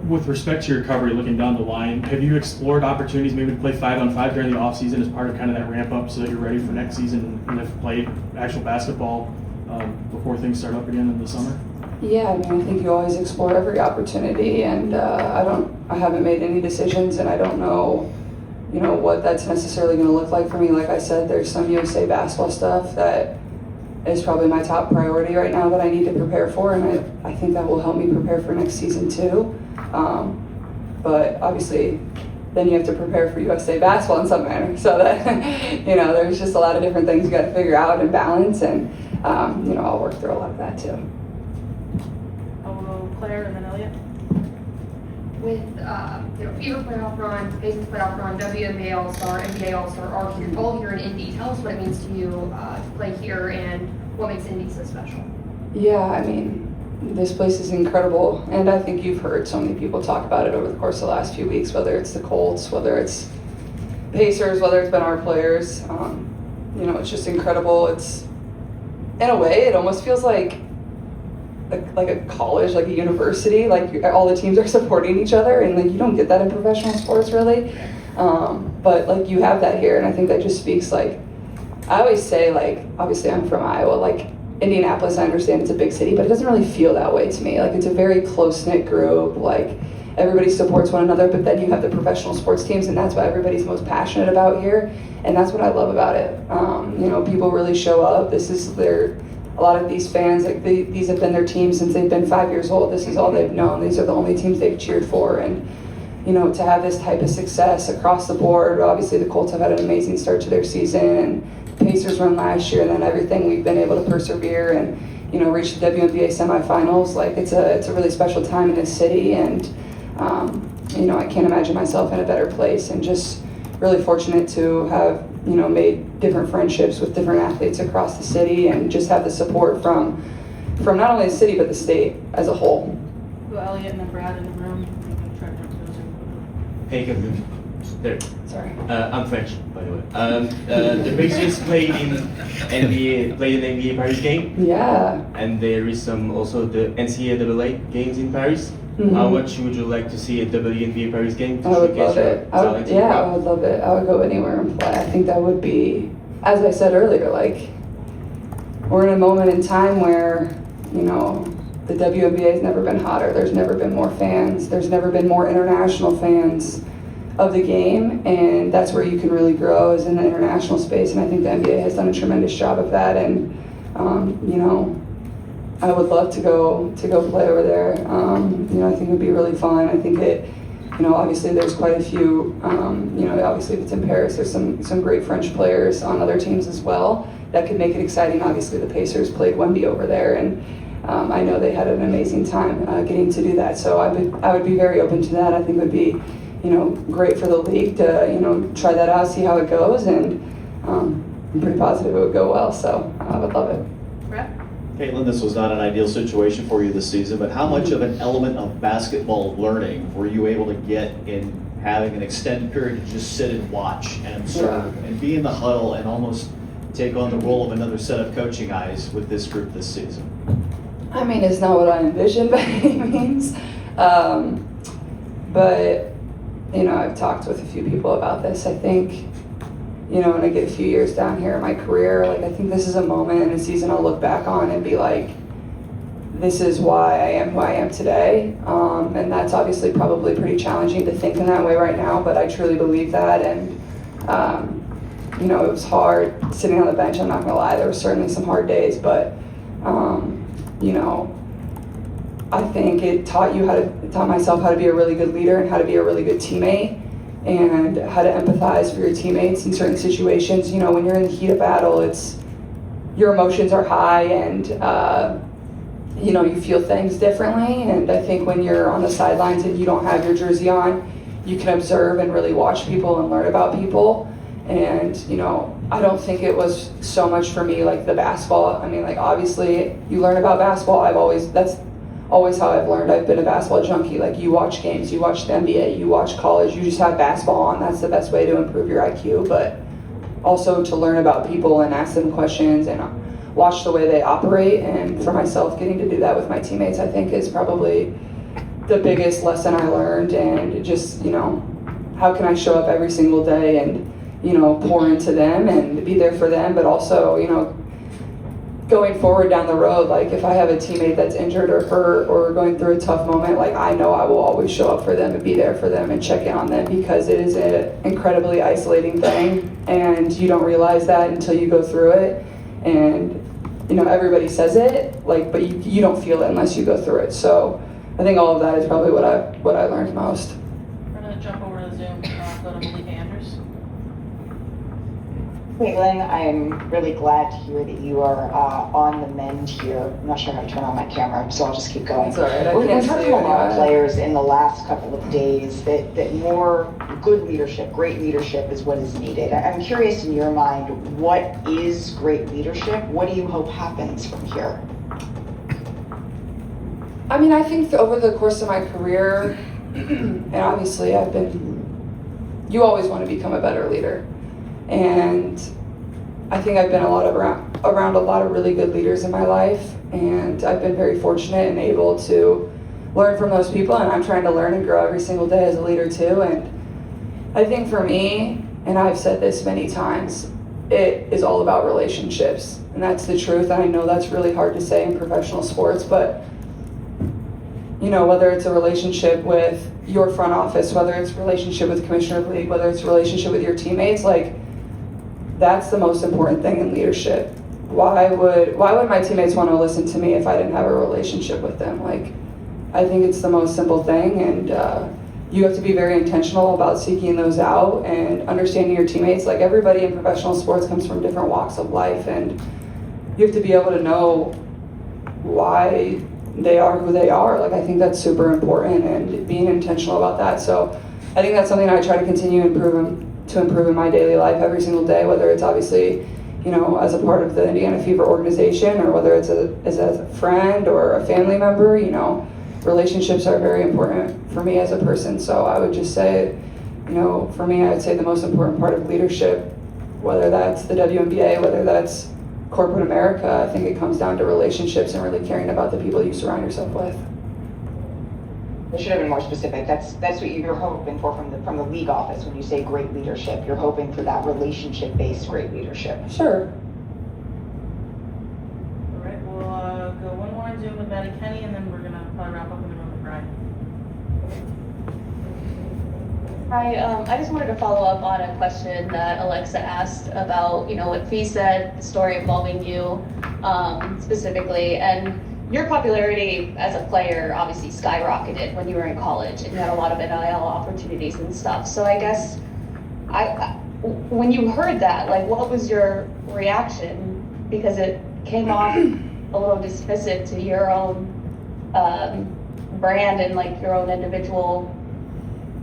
With respect to your recovery, looking down the line, have you explored opportunities maybe to play 5-on-5 during the offseason as part of kind of that ramp up so that you're ready for next season and have played actual basketball before things start up again in the summer? Yeah, I mean, I think you always explore every opportunity, and I haven't made any decisions, and I don't know, you know, what that's necessarily going to look like for me. Like I said, there's some USA basketball stuff that is probably my top priority right now that I need to prepare for, and I think that will help me prepare for next season too. But obviously then you have to prepare for USA basketball in some manner, so that you know, there's just a lot of different things you got to figure out and balance, and you know, I'll work through a lot of that too. I'll go Claire and then Aliyah. With you know, FIBA playoff run, Pacers playoff run, WNBA All-Star, NBA All-Star, all here in Indy. Tell us what it means to you to play here and what makes Indy so special. Yeah, I mean, this place is incredible, and I think you've heard so many people talk about it over the course of the last few weeks, whether it's the Colts, whether it's Pacers, whether it's been our players. You know, it's just incredible. It's, in a way, it almost feels like a college, like a university. Like, all the teams are supporting each other, and like, you don't get that in professional sports really. But like, you have that here, and I think that just speaks, like, I always say, like, obviously I'm from Iowa, like Indianapolis, I understand it's a big city, but it doesn't really feel that way to me. Like, it's a very close-knit group, like everybody supports one another, but then you have the professional sports teams, and that's what everybody's most passionate about here, and that's what I love about it. You know, people really show up. This is a lot of these fans, like, these have been their teams since they've been 5 years old. This is all they've known. These are the only teams they've cheered for, and you know, to have this type of success across the board. Obviously the Colts have had an amazing start to their season, and Pacers run last year, and then everything, we've been able to persevere and, you know, reach the WNBA semifinals. Like, it's a really special time in this city, and you know, I can't imagine myself in a better place, and just really fortunate to have, you know, made different friendships with different athletes across the city, and just have the support from not only the city but the state as a whole. Go Elliot and then Brad in the room. Try to jump to Hey, there. Sorry. I'm French, by the way. The Pacers played in NBA Paris game. Yeah. And there is also the NCAA games in Paris. Mhm. How much would you like to see a WNBA Paris game? To I would showcase love your it. talent in Yeah, the I game? would love it. I would go anywhere and play. I think that would be, as I said earlier, like, we're in a moment in time where, you know, the WNBA has never been hotter. There's never been more fans. There's never been more international fans of the game, and that's where you can really grow, is in the international space. And I think the NBA has done a tremendous job of that. And you know, I would love to go play over there. You know, I think it would be really fun. I think it, you know, obviously there's quite a few. You know, obviously if it's in Paris, there's some great French players on other teams as well that could make it exciting. Obviously the Pacers played Wemby over there, and I know they had an amazing time getting to do that. So I would be very open to that. I think it would be, you know, great for the league to, you know, try that out, see how it goes, and I'm pretty positive it would go well. So I would love it. Brett? Caitlin, this was not an ideal situation for you this season, but how much of an element of basketball learning were you able to get in having an extended period to just sit and watch and observe and be in the huddle and almost take on the role of another set of coaching eyes with this group this season? I mean, it's not what I envisioned by any means, but you know, I've talked with a few people about this. I think, you know, when I get a few years down here in my career, like, I think this is a moment in a season I'll look back on and be like, this is why I am who I am today. And that's obviously probably pretty challenging to think in that way right now, but I truly believe that. And, you know, it was hard sitting on the bench, I'm not gonna lie. There were certainly some hard days, but, you know, I think it taught myself how to be a really good leader and how to be a really good teammate and how to empathize for your teammates in certain situations. You know, when you're in the heat of battle, your emotions are high, and you know, you feel things differently. And I think when you're on the sidelines and you don't have your jersey on, you can observe and really watch people and learn about people. And, you know, I don't think it was so much for me like the basketball. I mean, like, obviously you learn about basketball. That's always how I've learned. I've been a basketball junkie. Like, you watch games, you watch the NBA, you watch college, you just have basketball on. That's the best way to improve your IQ, but also to learn about people and ask them questions and watch the way they operate. And for myself, getting to do that with my teammates, I think, is probably the biggest lesson I learned. And just, you know, how can I show up every single day and, you know, pour into them and be there for them, but also, you know, going forward down the road, like, if I have a teammate that's injured or hurt or going through a tough moment, like, I know I will always show up for them and be there for them and check in on them, because it is an incredibly isolating thing, and you don't realize that until you go through it. And, you know, everybody says it, like, but you don't feel it unless you go through it. So I think all of that is probably what I learned most. We're gonna jump over to Zoom, go to Malik Andrews. Caitlin, I'm really glad to hear that you are on the mend here. I'm not sure how to turn on my camera, so I'll just keep going. It's all right, We've can't heard see from a lot of anyway. players in the last couple of days that more good leadership, great leadership is what is needed. I'm curious, in your mind, what is great leadership? What do you hope happens from here? I mean, I think over the course of my career, and obviously you always want to become a better leader. And I think I've been around a lot of really good leaders in my life, and I've been very fortunate and able to learn from those people, and I'm trying to learn and grow every single day as a leader too. And I think for me, and I've said this many times, it is all about relationships, and that's the truth. And I know that's really hard to say in professional sports, but you know, whether it's a relationship with your front office, whether it's a relationship with the commissioner of the league, whether it's a relationship with your teammates, like, that's the most important thing in leadership. Why would my teammates want to listen to me if I didn't have a relationship with them? Like, I think it's the most simple thing, and you have to be very intentional about seeking those out and understanding your teammates. Like, everybody in professional sports comes from different walks of life, and you have to be able to know why they are who they are. Like, I think that's super important, and being intentional about that. So I think that's something I try to continue to improve in my daily life every single day, whether it's obviously, you know, as a part of the Indiana Fever organization, or whether it's as a friend or a family member. You know, relationships are very important for me as a person. So I would just say, you know, for me, I would say the most important part of leadership, whether that's the WNBA, whether that's corporate America, I think it comes down to relationships and really caring about the people you surround yourself with. I should have been more specific. That's what you're hoping for from the league office when you say great leadership. You're hoping for that relationship-based great leadership. Sure. All right, we'll go one more on Zoom with Maddie Kenny, and then we're gonna probably wrap up in the room with Brian. Hi, I just wanted to follow up on a question that Alexa asked about, you know, what Fee said, the story involving you specifically, and your popularity as a player obviously skyrocketed when you were in college and you had a lot of NIL opportunities and stuff. So I guess, when you heard that, like, what was your reaction? Because it came off a little dismissive to your own brand and like your own individual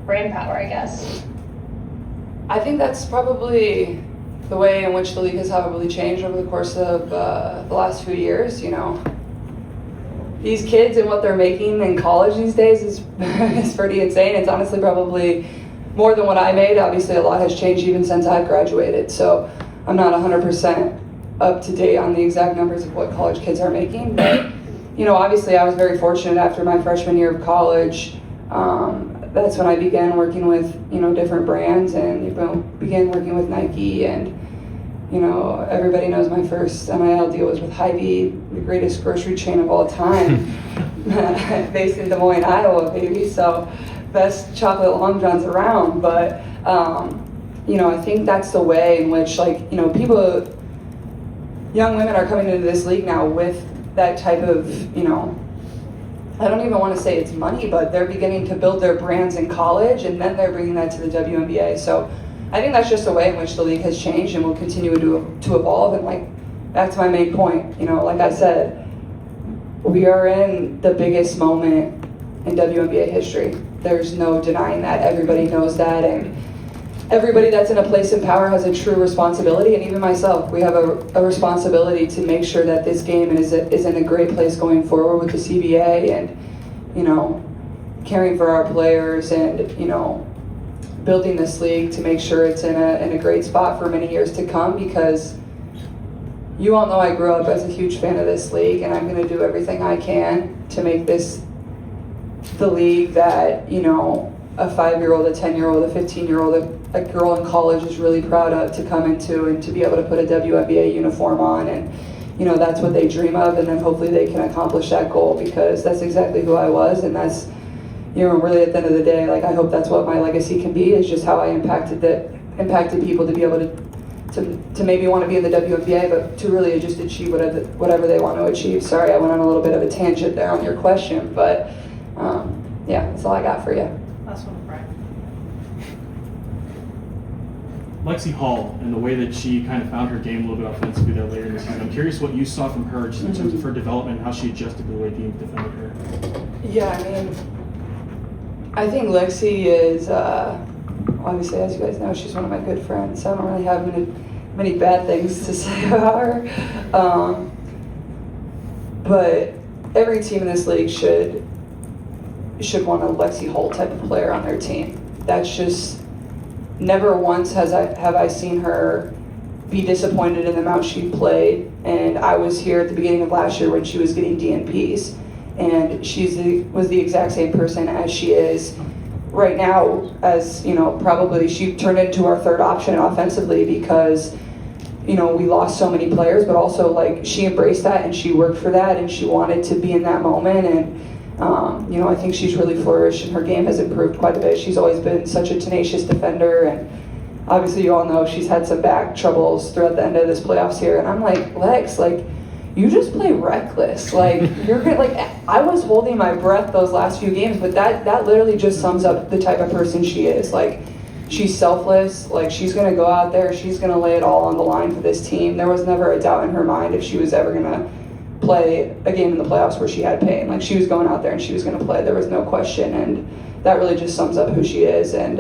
brand power, I guess. I think that's probably the way in which the league has probably changed over the course of the last few years. You know, these kids and what they're making in college these days is pretty insane. It's honestly probably more than what I made. Obviously, a lot has changed even since I've graduated. So I'm not 100% up to date on the exact numbers of what college kids are making. But, you know, obviously I was very fortunate after my freshman year of college. That's when I began working with, you know, different brands, and, you know, began working with Nike, and, you know, everybody knows my first NIL deal was with Hy-Vee, the greatest grocery chain of all time, based in Des Moines, Iowa, baby. So best chocolate long johns around. But, you know, I think that's the way in which, like, you know, young women are coming into this league now with that type of, you know, I don't even want to say it's money, but they're beginning to build their brands in college, and then they're bringing that to the WNBA. So I think that's just the way in which the league has changed and will continue to evolve. And, like, back to my main point, you know, like I said, we are in the biggest moment in WNBA history. There's no denying that. Everybody knows that, and everybody that's in a place of power has a true responsibility, and even myself, we have a responsibility to make sure that this game is in a great place going forward with the CBA, and, you know, caring for our players, and, you know, building this league to make sure it's in a great spot for many years to come. Because you all know I grew up as a huge fan of this league, and I'm going to do everything I can to make this the league that, you know, a 5-year-old, a 10-year-old, a 15-year-old, a girl in college is really proud of, to come into and to be able to put a WNBA uniform on. And, you know, that's what they dream of, and then hopefully they can accomplish that goal, because that's exactly who I was, and that's, you know, really at the end of the day, like, I hope that's what my legacy can be, is just how I impacted people to be able to maybe want to be in the WNBA, but to really just achieve whatever they want to achieve. Sorry, I went on a little bit of a tangent there on your question, but yeah, that's all I got for you. Last one, Brian. Lexie Hull and the way that she kind of found her game a little bit offensively there later in the season. I'm curious what you saw from her just in terms of her development and how she adjusted to the way teams defended her. Yeah, I mean, I think Lexie is, obviously, as you guys know, she's one of my good friends, so I don't really have many bad things to say about her. But every team in this league should want a Lexie Hull type of player on their team. That's just, never once have I seen her be disappointed in the amount she played. And I was here at the beginning of last year when she was getting DNPs, and was the exact same person as she is right now. As, you know, probably she turned into our third option offensively because, you know, we lost so many players, but also, like, she embraced that and she worked for that and she wanted to be in that moment. And you know, I think she's really flourished and her game has improved quite a bit. She's always been such a tenacious defender, and obviously you all know she's had some back troubles throughout the end of this playoffs here. And I'm like, Lex, like, you just play reckless. Like, you're gonna, like, I was holding my breath those last few games, but that literally just sums up the type of person she is. Like, she's selfless. Like, she's gonna go out there, she's gonna lay it all on the line for this team. There was never a doubt in her mind if she was ever gonna play a game in the playoffs where she had pain. Like, she was going out there and she was going to play. There was no question, and that really just sums up who she is. And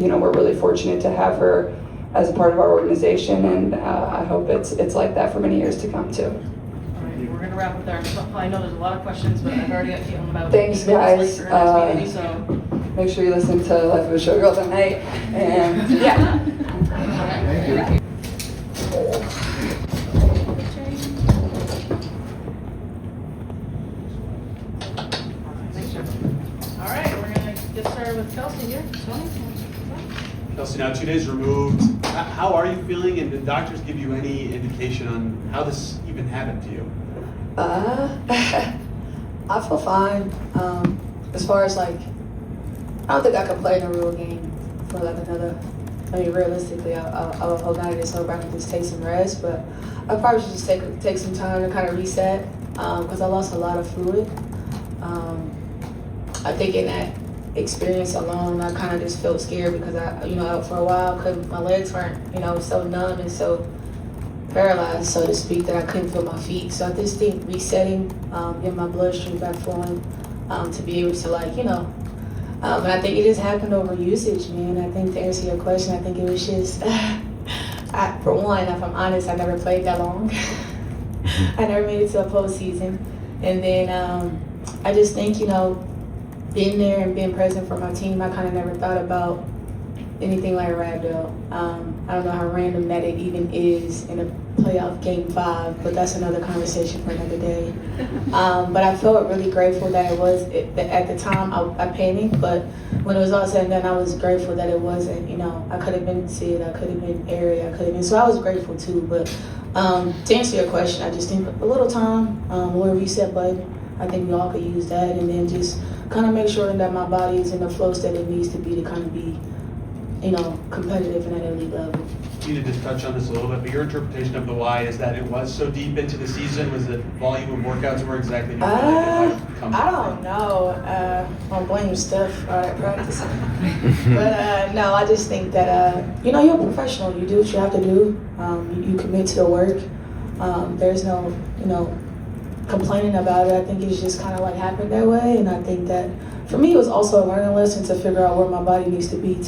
you know, we're really fortunate to have her as a part of our organization, and I hope it's like that for many years to come too. All right, we're going to wrap up there. I know there's a lot of questions, but I've already got Caitlin about Thanks, guys. late for her next meeting, so make sure you listen to Life of a Showgirl tonight. And yeah. Thank you. All right, we're gonna get started with Kelsey here. Kelsey, now 2 days removed, how are you feeling, and did doctors give you any indication on how this even happened to you? I feel fine. As far as like, I don't think I could play in a real game for like another. I mean, realistically, I would hope not get so bad and just take some rest. But I probably should just take some time to kind of reset because I lost a lot of fluid. I think in that experience alone, I kind of just felt scared because for a while, my legs weren't, so numb and so paralyzed, so to speak, that I couldn't feel my feet. So I just think resetting, getting my bloodstream back flowing, to be able to and I think it just happened over usage, man. I think to answer your question, I think it was just, for one, if I'm honest, I never played that long. I never made it to a postseason. And then I just think, being there and being present for my team, I kind of never thought about anything like Ragdoll. I don't know how random that it even is in a playoff game 5, but that's another conversation for another day. But I felt really grateful that it was, at the time I panicked, but when it was all said and done, I was grateful that it wasn't, I could have been Sid, I could have been Ari, I could have been, so I was grateful too. But to answer your question, I just think a little time, a little reset button, I think we all could use that, and then just kind of make sure that my body is in the flow state it needs to be to kind of be, competitive and at an elite level. You need to just touch on this a little bit, but your interpretation of the why is that it was so deep into the season. Was it volume of workouts, or exactly? Do you feel like it might have come I don't know. I'll blame Steph at practice. But no, I just think that you're a professional. You do what you have to do. You commit to the work. There's no complaining about it. I think it's just kind of like happened that way, and I think that for me it was also a learning lesson to figure out where my body needs to be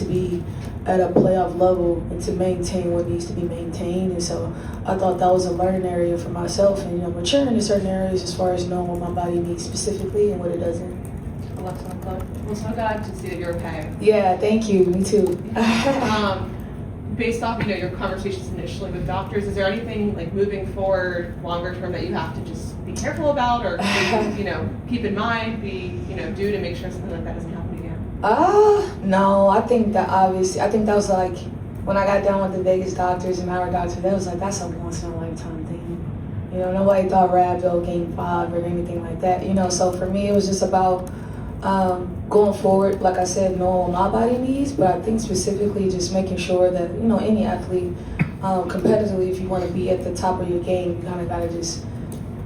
at a playoff level and to maintain what needs to be maintained. And so I thought that was a learning area for myself, and maturing in certain areas as far as knowing what my body needs specifically and what it doesn't. Alexa, well, so glad to see that you're okay. Yeah, thank you. Me too. Based off your conversations initially with doctors, is there anything like moving forward longer term that you have to just be careful about, or keep in mind, do to make sure something like that doesn't happen again? No, I think that was like when I got done with the Vegas doctors and our doctor, that was like, that's a once in a lifetime thing. Nobody thought Ragdoll game 5 or anything like that. So for me it was just about going forward, like I said, knowing what my body needs, but I think specifically just making sure that, any athlete, competitively, if you want to be at the top of your game, you kind of got to just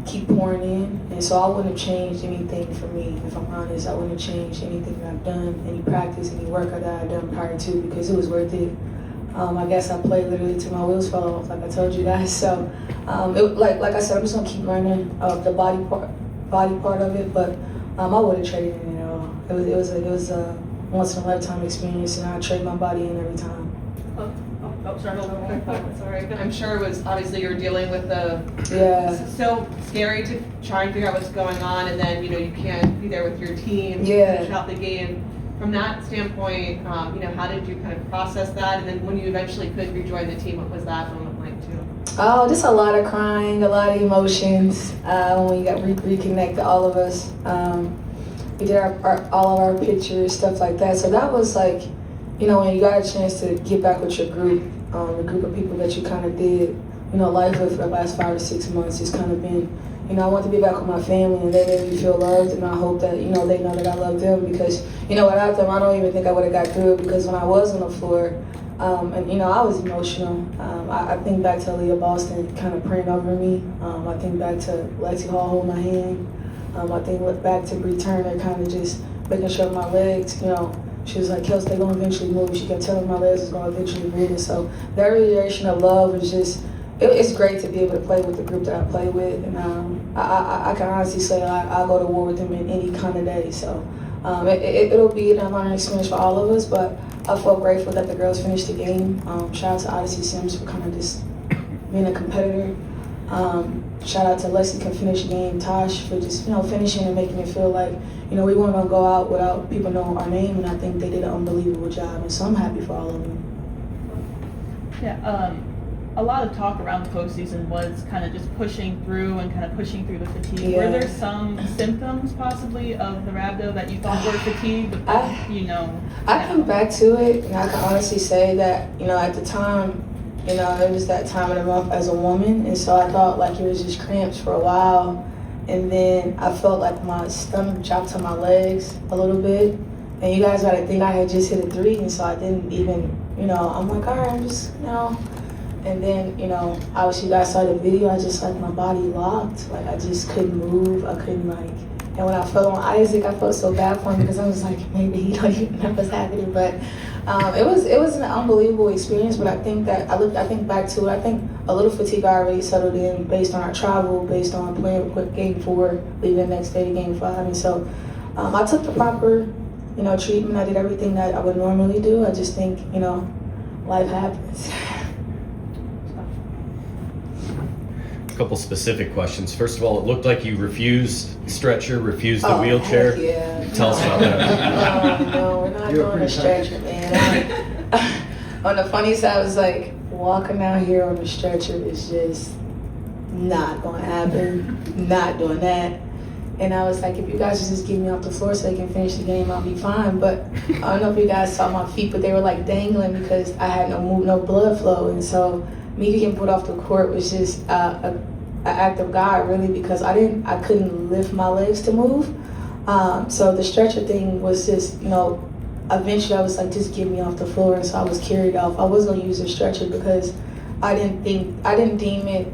keep pouring in. And so I wouldn't have changed anything for me, if I'm honest. I wouldn't have changed anything that I've done, any practice, any workout that I've done prior to, because it was worth it. I guess I played literally till my wheels fell off, like I told you guys. So, like I said, I'm just gonna keep learning the body part of it, but I wouldn't trade it in at all. It was a once in a lifetime experience, and I trade my body in every time. Sorry. I'm sure it was obviously you were dealing with it's so scary to try and figure out what's going on, and then you can't be there with your team to finish out the game. From that standpoint, how did you kind of process that? And then when you eventually could rejoin the team, what was that moment like too? Oh, just a lot of crying, a lot of emotions when we got reconnected, all of us. We did all of our pictures, stuff like that. So that was like, when you got a chance to get back with your group, the group of people that you kind of did, life with for the last 5 or 6 months. It's kind of been, I want to be back with my family, and they made me feel loved, and I hope that, they know that I love them, because, without them, I don't even think I would have got through it, because when I was on the floor, and, I was emotional. I think back to Aliyah Boston kind of praying over me. I think back to Lexie Hull holding my hand. I think back to Bree Turner kind of just making sure my legs, she was like, Kelsey, they're going to eventually move. She kept telling me my legs was going to eventually move. And so that radiation of love was just, it's great to be able to play with the group that I play with. And I can honestly say I'll go to war with them in any kind of day. So it'll be an learning experience for all of us, but I felt grateful that the girls finished the game. Shout out to Odyssey Sims for kind of just being a competitor. shout out to Lexie can finish the game, Tosh for just, finishing and making it feel like, we weren't going to go out without people knowing our name, and I think they did an unbelievable job, and so I'm happy for all of them. Yeah, a lot of talk around the postseason was kind of just pushing through and kind of pushing through the fatigue. Yeah. Were there some symptoms possibly of the rhabdo that you thought were fatigue? But I think back to it, and I can honestly say that, at the time, it was that time of the month as a woman, and so I thought like it was just cramps for a while, and then I felt like my stomach dropped to my legs a little bit, and you guys gotta think I had just hit a 3, and so I didn't even, I'm like, all right, I'm just, and then, obviously you guys saw the video, I just like my body locked, like I just couldn't move, I couldn't and when I fell on Isaac, I felt so bad for him because I was like, maybe he don't even know what's happening. But it was an unbelievable experience. But I think that I think back to it. I think a little fatigue already settled in based on our travel, based on playing game 4, leaving the next day to game 5. And so I took the proper, treatment. I did everything that I would normally do. I just think, life happens. Couple specific questions. First of all, it looked like you refused the wheelchair. Heck yeah. Tell us about that. No, we're not doing a stretcher, man. On the funny side, I was like, walking out here on the stretcher is just not going to happen. Not doing that. And I was like, if you guys just get me off the floor so they can finish the game, I'll be fine. But I don't know if you guys saw my feet, but they were like dangling because I had no blood flow. And so me getting put off the court was just an act of God, really, because I couldn't lift my legs to move. So the stretcher thing was just, eventually I was like, just get me off the floor, and so I was carried off. I was gonna use a stretcher because I didn't deem it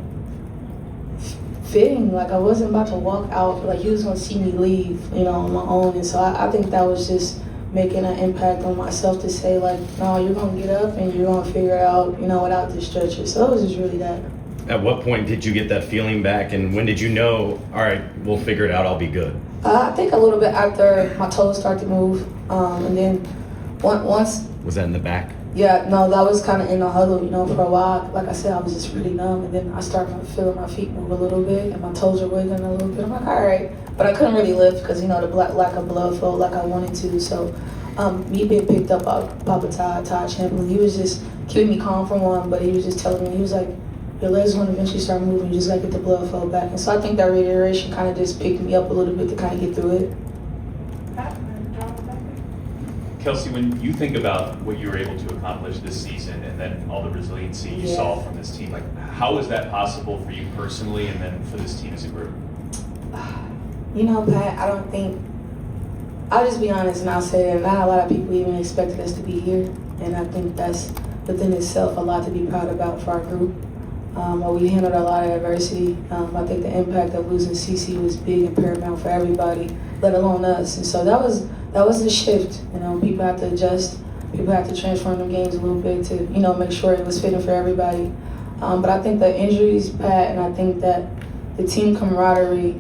fitting. Like I wasn't about to walk out, like he was gonna see me leave, on my own. And so I think that was just making an impact on myself to say like, no, you're gonna get up and you're gonna figure it out, without the stretcher. So it was just really that. At what point did you get that feeling back, and when did you know, all right, we'll figure it out, I'll be good? I think a little bit after my toes started to move, and then once. Was that in the back? Yeah, no, that was kind of in the huddle, for a while. Like I said, I was just really numb, and then I started feeling my feet move a little bit, and my toes were wiggling a little bit. I'm like, all right, but I couldn't really lift because the lack of blood flow like I wanted to. So, me being picked up by Papa Todd Chamberlain, he was just keeping me calm for one, but he was just telling me, he was like, your legs want to eventually start moving, you just gotta get the blood flow back. And so I think that reiteration kind of just picked me up a little bit to kind of get through it. Kelsey, when you think about what you were able to accomplish this season and then all the resiliency you saw from this team, like how is that possible for you personally and then for this team as a group? Pat, I don't think, I'll just be honest and I'll say that not a lot of people even expected us to be here. And I think that's within itself a lot to be proud about for our group. We handled a lot of adversity. I think the impact of losing CC was big and paramount for everybody, let alone us. And so that was a shift. People have to adjust. People have to transform them games a little bit to, make sure it was fitting for everybody. But I think the injuries, Pat, and I think that the team camaraderie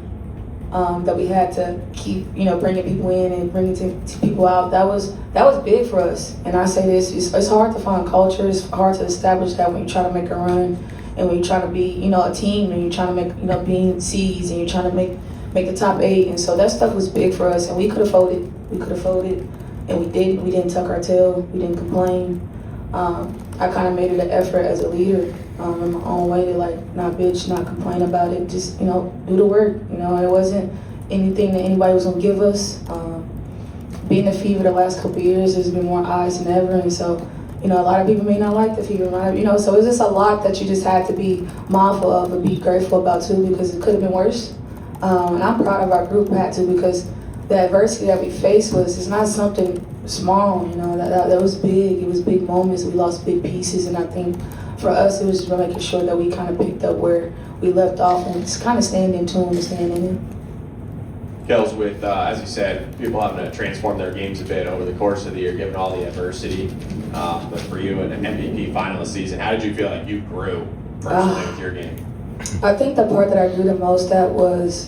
that we had to keep, bringing people in and bringing people out, that was big for us. And I say this, it's hard to find culture. It's hard to establish that when you try to make a run. And when you're trying to be, a team, and you're trying to make, being seeds, and you're trying to make the top 8, and so that stuff was big for us, and we could have folded, and we didn't. We didn't tuck our tail, we didn't complain. I kind of made it an effort as a leader in my own way to not bitch, not complain about it, just do the work. It wasn't anything that anybody was gonna give us. Being the Fever the last couple of years, there's been more eyes than ever, and so. A lot of people may not like the Fever, so it's just a lot that you just have to be mindful of and be grateful about too, because it could have been worse. And I'm proud of our group, Pat, too, because the adversity that we faced it's not something small, that was big. It was big moments. We lost big pieces, and I think for us, it was just making sure that we kind of picked up where we left off and just kind of staying in tune and staying in it. Kels, with, as you said, people having to transform their games a bit over the course of the year, given all the adversity. But for you, an MVP finalist season, how did you feel like you grew personally with your game? I think the part that I grew the most at was,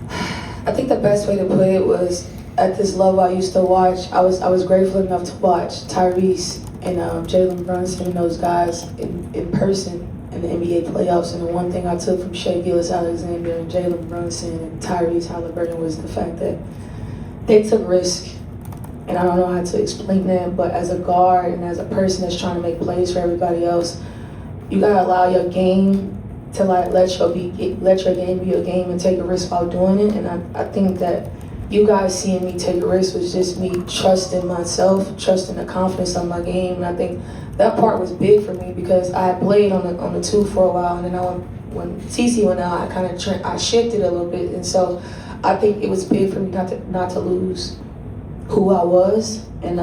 I think the best way to put it was, at this level I used to watch, I was grateful enough to watch Tyrese and Jalen Brunson and those guys in person. in the NBA playoffs. And the one thing I took from Shea Gilgeous-Alexander and Jalen Brunson and Tyrese Halliburton was the fact that they took risk. And I don't know how to explain that, but as a guard and as a person that's trying to make plays for everybody else, you gotta allow your game to like let your game be a game and take a risk while doing it. And I think that you guys seeing me take a risk was just me trusting myself, trusting the confidence of my game. And I think that part was big for me because I had played on the 2 for a while, and then when TC went out, I shifted a little bit. And so I think it was big for me not to lose who I was and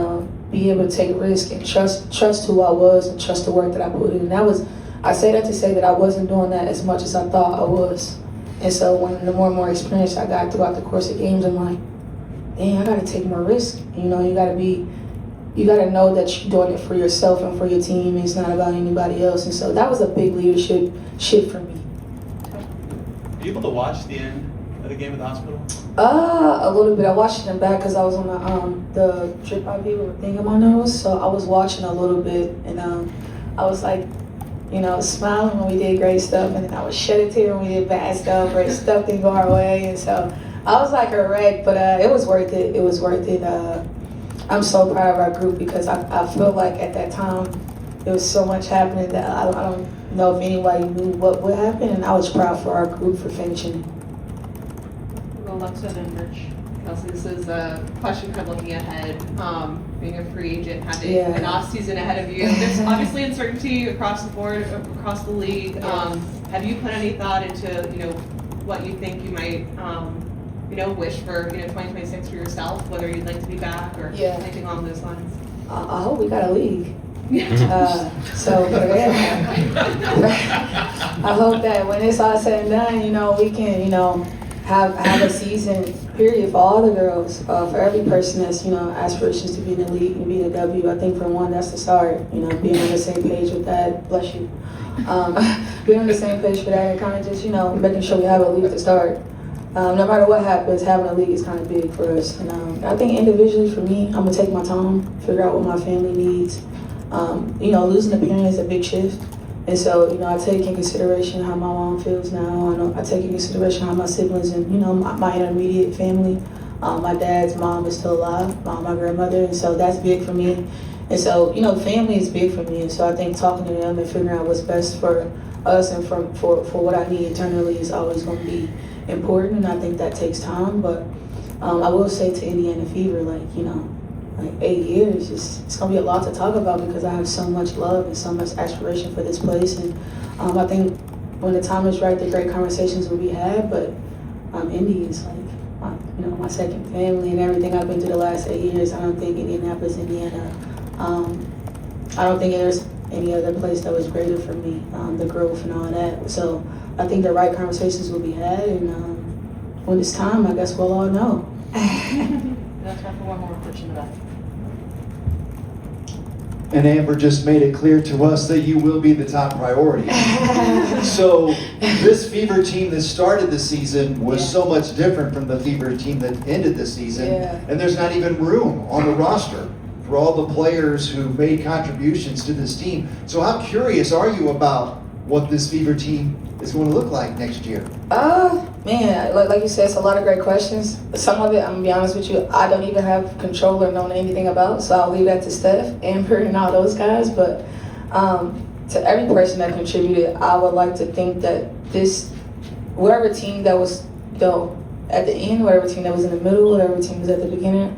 be able to take a risk and trust who I was and trust the work that I put in. And that was, I say that to say that I wasn't doing that as much as I thought I was. And so when the more and more experience I got throughout the course of games, I'm like, dang, I gotta take more risk. You know, you gotta know that you're doing it for yourself and for your team. It's not about anybody else. And so that was a big leadership shift for me. Are you able to watch the end of the game at the hospital? A little bit. I watched it back because I was on the drip IV with a thing in my nose. So I was watching a little bit, and I was like, you know, smiling when we did great stuff, and then I was shedding tears when we did bad stuff or stuff didn't go our way. And so I was like a wreck, but it was worth it. It was worth it. I'm so proud of our group because I feel like at that time there was so much happening that I don't know if anybody knew what would happen, and I was proud for our group for finishing. Alexa then Rich. Kelsey, this is a question kind of looking ahead, being a free agent, having an off season ahead of you. There's obviously uncertainty across the board, across the league. Have you put any thought into, you know, what you think you might, you know, wish for, you know, 2026 for yourself, whether you'd like to be back or anything along those lines? I hope we got a league. So I hope that when it's all said and done, you know, we can, you know, have a season period for all the girls, for every person that's, you know, aspirations to be in the league and be in the W. I think for one, that's the start, you know, being on the same page with that, bless you. Being on the same page for that and kind of just, you know, making sure we have a league to start. No matter what happens, having a league is kind of big for us. And I think individually for me, I'm gonna take my time, figure out what my family needs. You know, losing a parent is a big shift. And so, you know, I take in consideration how my mom feels now. I take in consideration how my siblings and, you know, my intermediate family. My dad's mom is still alive, my grandmother, and so that's big for me. And so, you know, family is big for me. And so I think talking to them and figuring out what's best for us and for what I need internally is always going to be important. And I think that takes time. But I will say to Indiana Fever, like, you know, like 8 years, it's gonna be a lot to talk about because I have so much love and so much aspiration for this place. And I think when the time is right, the great conversations will be had. But Indy is like, you know, my second family and everything I've been through the last 8 years. I don't think Indianapolis, Indiana. I don't think there's any other place that was greater for me, the growth and all that. So I think the right conversations will be had, and when it's time, I guess we'll all know. That's time for one more question about. And Amber just made it clear to us that you will be the top priority. So this Fever team that started the season was so much different from the Fever team that ended the season. And there's not even room on the roster for all the players who made contributions to this team. So how curious are you about what this Fever team is going to look like next year? Man, like you said, it's a lot of great questions. Some of it, I'm gonna be honest with you, I don't even have control or know anything about, so I'll leave that to Steph, Amber, and all those guys. But to every person that contributed, I would like to think that whatever team that was at the end, whatever team that was in the middle, whatever team was at the beginning,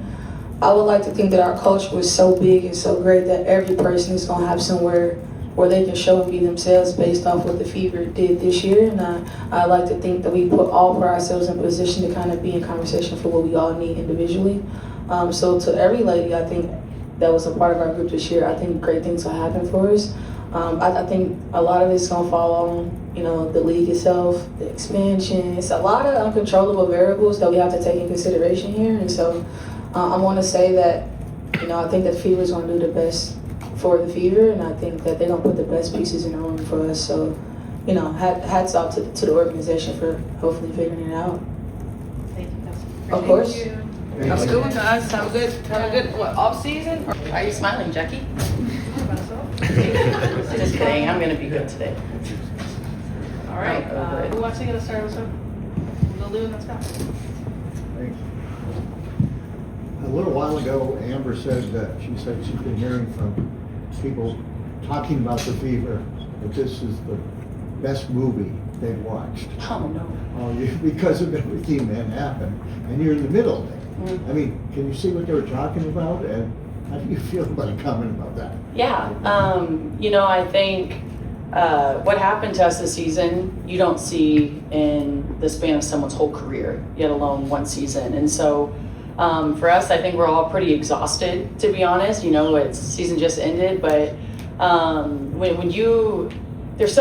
I would like to think that our culture was so big and so great that every person is gonna have somewhere where they can show and be themselves based off what the Fever did this year. And I like to think that we put ourselves in a position to kind of be in conversation for what we all need individually. So to every lady, I think that was a part of our group this year, I think great things will happen for us. I think a lot of it's gonna fall on, you know, the league itself, the expansion. It's a lot of uncontrollable variables that we have to take in consideration here. And so I wanna say that, you know, I think that Fever is gonna do the best for the Fever, and I think that they're gonna put the best pieces in the room for us. So, you know, hats off to the organization for hopefully figuring it out. Thank you, Kelsey. Of course. Have a good one, guys. Have a good off season. Why are you smiling, Jackie? About so? Just kidding. I'm gonna be good today. All right, Okay. who wants to get us started with some? We'll do it, let's go. Thanks. A little while ago, Amber said that she said she's been hearing from people talking about The Fever, that this is the best movie they've watched. Oh, no. Because of everything that happened, and you're in the middle of it. I mean, can you see what they were talking about, and how do you feel about a comment about that? Yeah, I think what happened to us this season, you don't see in the span of someone's whole career, yet alone one season. And so for us, I think we're all pretty exhausted, to be honest. It's season just ended, but this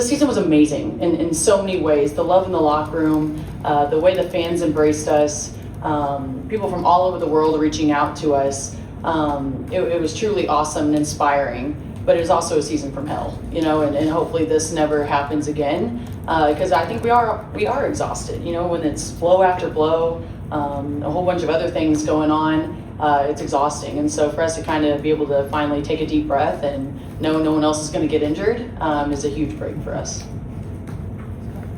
season was amazing in so many ways. The love in the locker room, the way the fans embraced us, people from all over the world reaching out to us. It was truly awesome and inspiring, but it was also a season from hell, and hopefully this never happens again, because I think we are exhausted, when it's blow after blow, a whole bunch of other things going on, it's exhausting. And so for us to kind of be able to finally take a deep breath and know no one else is going to get injured is a huge break for us.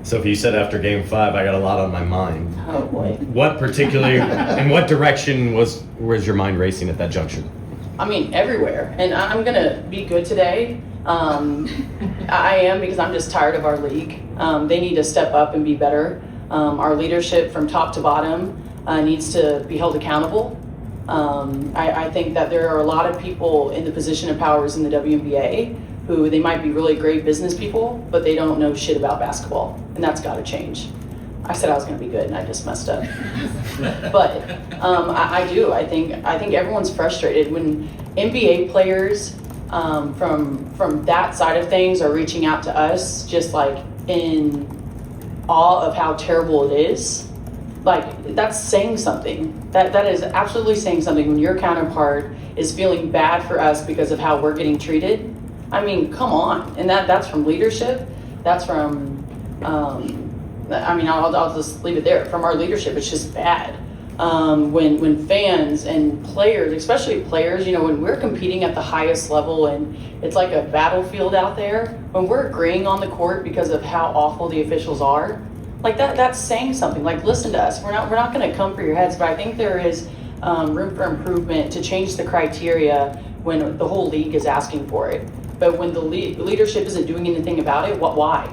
Sophie, you said after Game 5, I got a lot on my mind. Oh boy. What particularly, in what direction was your mind racing at that juncture? I mean, everywhere. And I'm going to be good today. I am, because I'm just tired of our league. They need to step up and be better. Our leadership from top to bottom needs to be held accountable. I think that there are a lot of people in the position of powers in the WNBA who they might be really great business people, but they don't know shit about basketball, and that's got to change. I said I was going to be good, and I just messed up. But I do. I think everyone's frustrated when NBA players from that side of things are reaching out to us, just like in awe of how terrible it is. Like, that's saying something. That is absolutely saying something when your counterpart is feeling bad for us because of how we're getting treated. I mean, come on. And that's from leadership. That's from, I'll just leave it there. From our leadership, it's just bad. When fans and players, especially players, when we're competing at the highest level and it's like a battlefield out there, when we're agreeing on the court because of how awful the officials are, like that's saying something. Like, listen to us. We're not going to come for your heads, but I think there is room for improvement to change the criteria when the whole league is asking for it. But when the leadership isn't doing anything about it, why?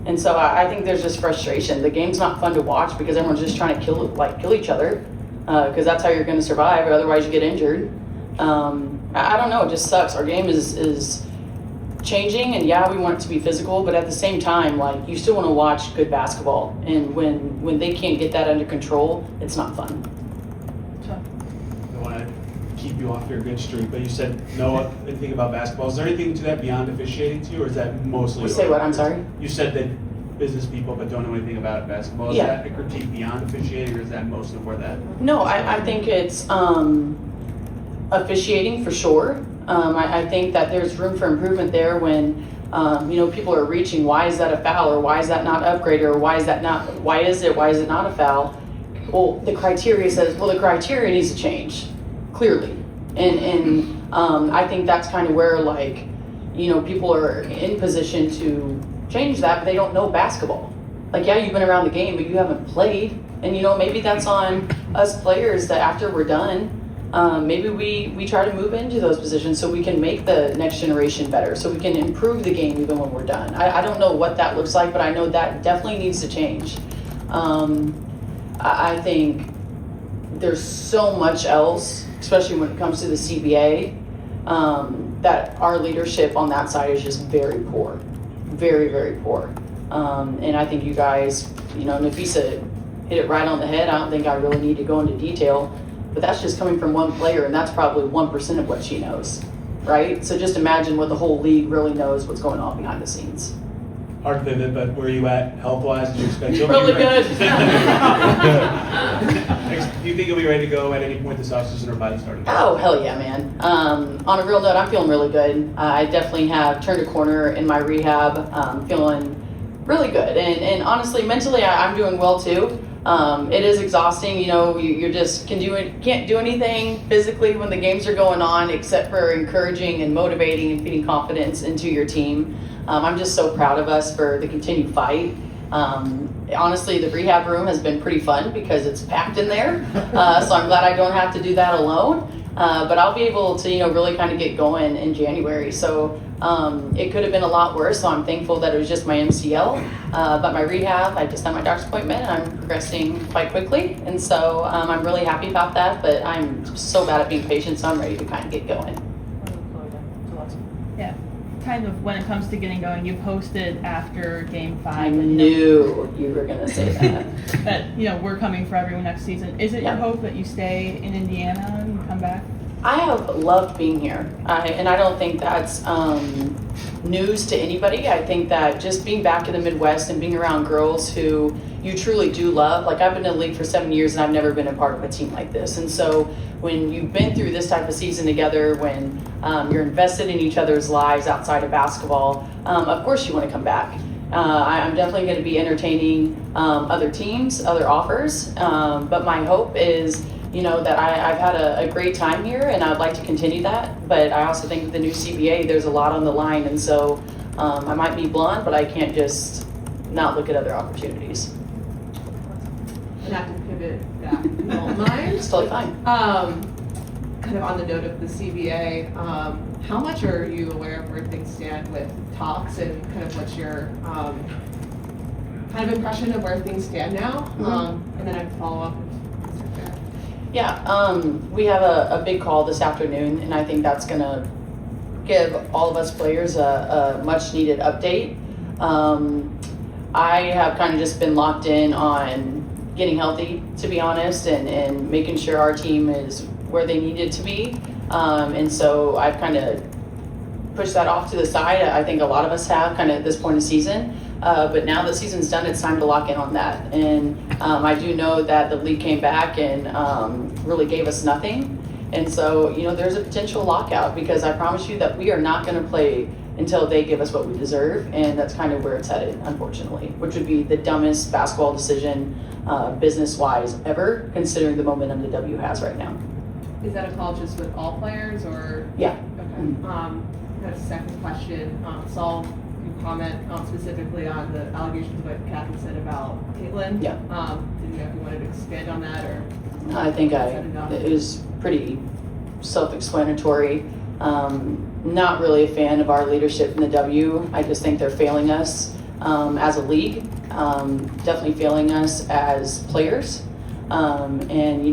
And so I think there's just frustration. The game's not fun to watch because everyone's just trying to kill each other, because that's how you're going to survive. Otherwise, you get injured. I don't know. It just sucks. Our game is changing, and yeah, we want it to be physical, but at the same time, like, you still want to watch good basketball. And when they can't get that under control, it's not fun. I want to keep you off your good streak, but you said no anything about basketball. Is there anything to that beyond officiating to you, or is that mostly? Say what? I'm sorry? You said that business people but don't know anything about basketball. Is that a critique beyond officiating, or is that mostly where that? No, I think it's officiating for sure. I think that there's room for improvement there when people are reaching, why is that a foul, or why is that not upgraded, or why is it not a foul? Well, the criteria says, the criteria needs to change, clearly. And I think that's kind of where, people are in position to change that, but they don't know basketball. Like, yeah, you've been around the game, but you haven't played. And, maybe that's on us players that after we're done, maybe we try to move into those positions so we can make the next generation better, so we can improve the game even when we're done. I don't know what that looks like, but I know that definitely needs to change. I think there's so much else, especially when it comes to the CBA, that our leadership on that side is just very poor. Very, very poor. And I think you guys, Nafisa hit it right on the head. I don't think I really need to go into detail, but that's just coming from one player, and that's probably 1% of what she knows, right? So just imagine what the whole league really knows what's going on behind the scenes. Hard to pivot, but where are you at health-wise? Did you expect you'll really be ready? good. Do you think you'll be ready to go at any point this offseason or by the start of the year? Oh, hell yeah, man. On a real note, I'm feeling really good. I definitely have turned a corner in my rehab. Feeling really good. And honestly, mentally, I'm doing well too. it is exhausting. You're just can't do anything physically when the games are going on except for encouraging and motivating and feeding confidence into your team. I'm just so proud of us for the continued fight. Honestly, the rehab room has been pretty fun because it's packed in there. So I'm glad I don't have to do that alone. But I'll be able to, really kind of get going in January. So it could have been a lot worse. So I'm thankful that it was just my MCL. But my rehab, I just had my doctor's appointment and I'm progressing quite quickly. And so I'm really happy about that. But I'm so bad at being patient, so I'm ready to kind of get going. Yeah. Kind of when it comes to getting going, you posted after Game 5. I knew you were going to say that. That, we're coming for everyone next season. Is it your hope that you stay in Indiana and come back? I have loved being here, and I don't think that's news to anybody. I think that just being back in the Midwest and being around girls who you truly do love, like I've been in the league for 7 years and I've never been a part of a team like this. And so when you've been through this type of season together, when you're invested in each other's lives outside of basketball, of course you want to come back. I'm definitely going to be entertaining other teams, other offers, but my hope is that I've had a great time here and I'd like to continue that. But I also think with the new CBA, there's a lot on the line. And so I might be blunt, but I can't just not look at other opportunities. Not to pivot back, if you don't mind. It's totally fine. Kind of on the note of the CBA, how much are you aware of where things stand with talks and kind of what's your kind of impression of where things stand now? And then I'd follow up. Yeah, we have a big call this afternoon, and I think that's going to give all of us players a much needed update. I have kind of just been locked in on getting healthy, to be honest, and making sure our team is where they need it to be. And so I've kind of pushed that off to the side. I think a lot of us have kind of at this point of the season. But now the season's done, it's time to lock in on that. And I do know that the league came back and really gave us nothing. And so, there's a potential lockout because I promise you that we are not going to play until they give us what we deserve. And that's kind of where it's headed, unfortunately, which would be the dumbest basketball decision business-wise ever, considering the momentum the W has right now. Is that a call just with all players or? Yeah. Okay. Kind of second question, Saul, you comment specifically on the allegations of what Kathy said about Caitlin. Yeah. Didn't know if you wanted to expand on that or? I think it is pretty self-explanatory. Not really a fan of our leadership in the W. I just think they're failing us as a league, definitely failing us as players. And,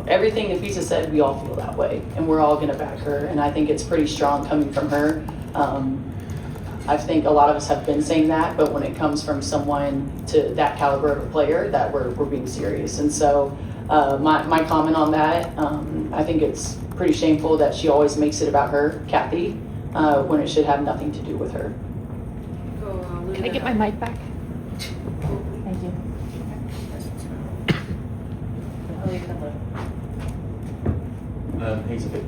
everything Nafisa said, we all feel that way, and we're all going to back her. And I think it's pretty strong coming from her. I think a lot of us have been saying that, but when it comes from someone to that caliber of a player, that we're being serious. And so my comment on that, I think it's pretty shameful that she always makes it about her, Kathy, when it should have nothing to do with her. Can I get my mic back? Thank you. Hey Sophie.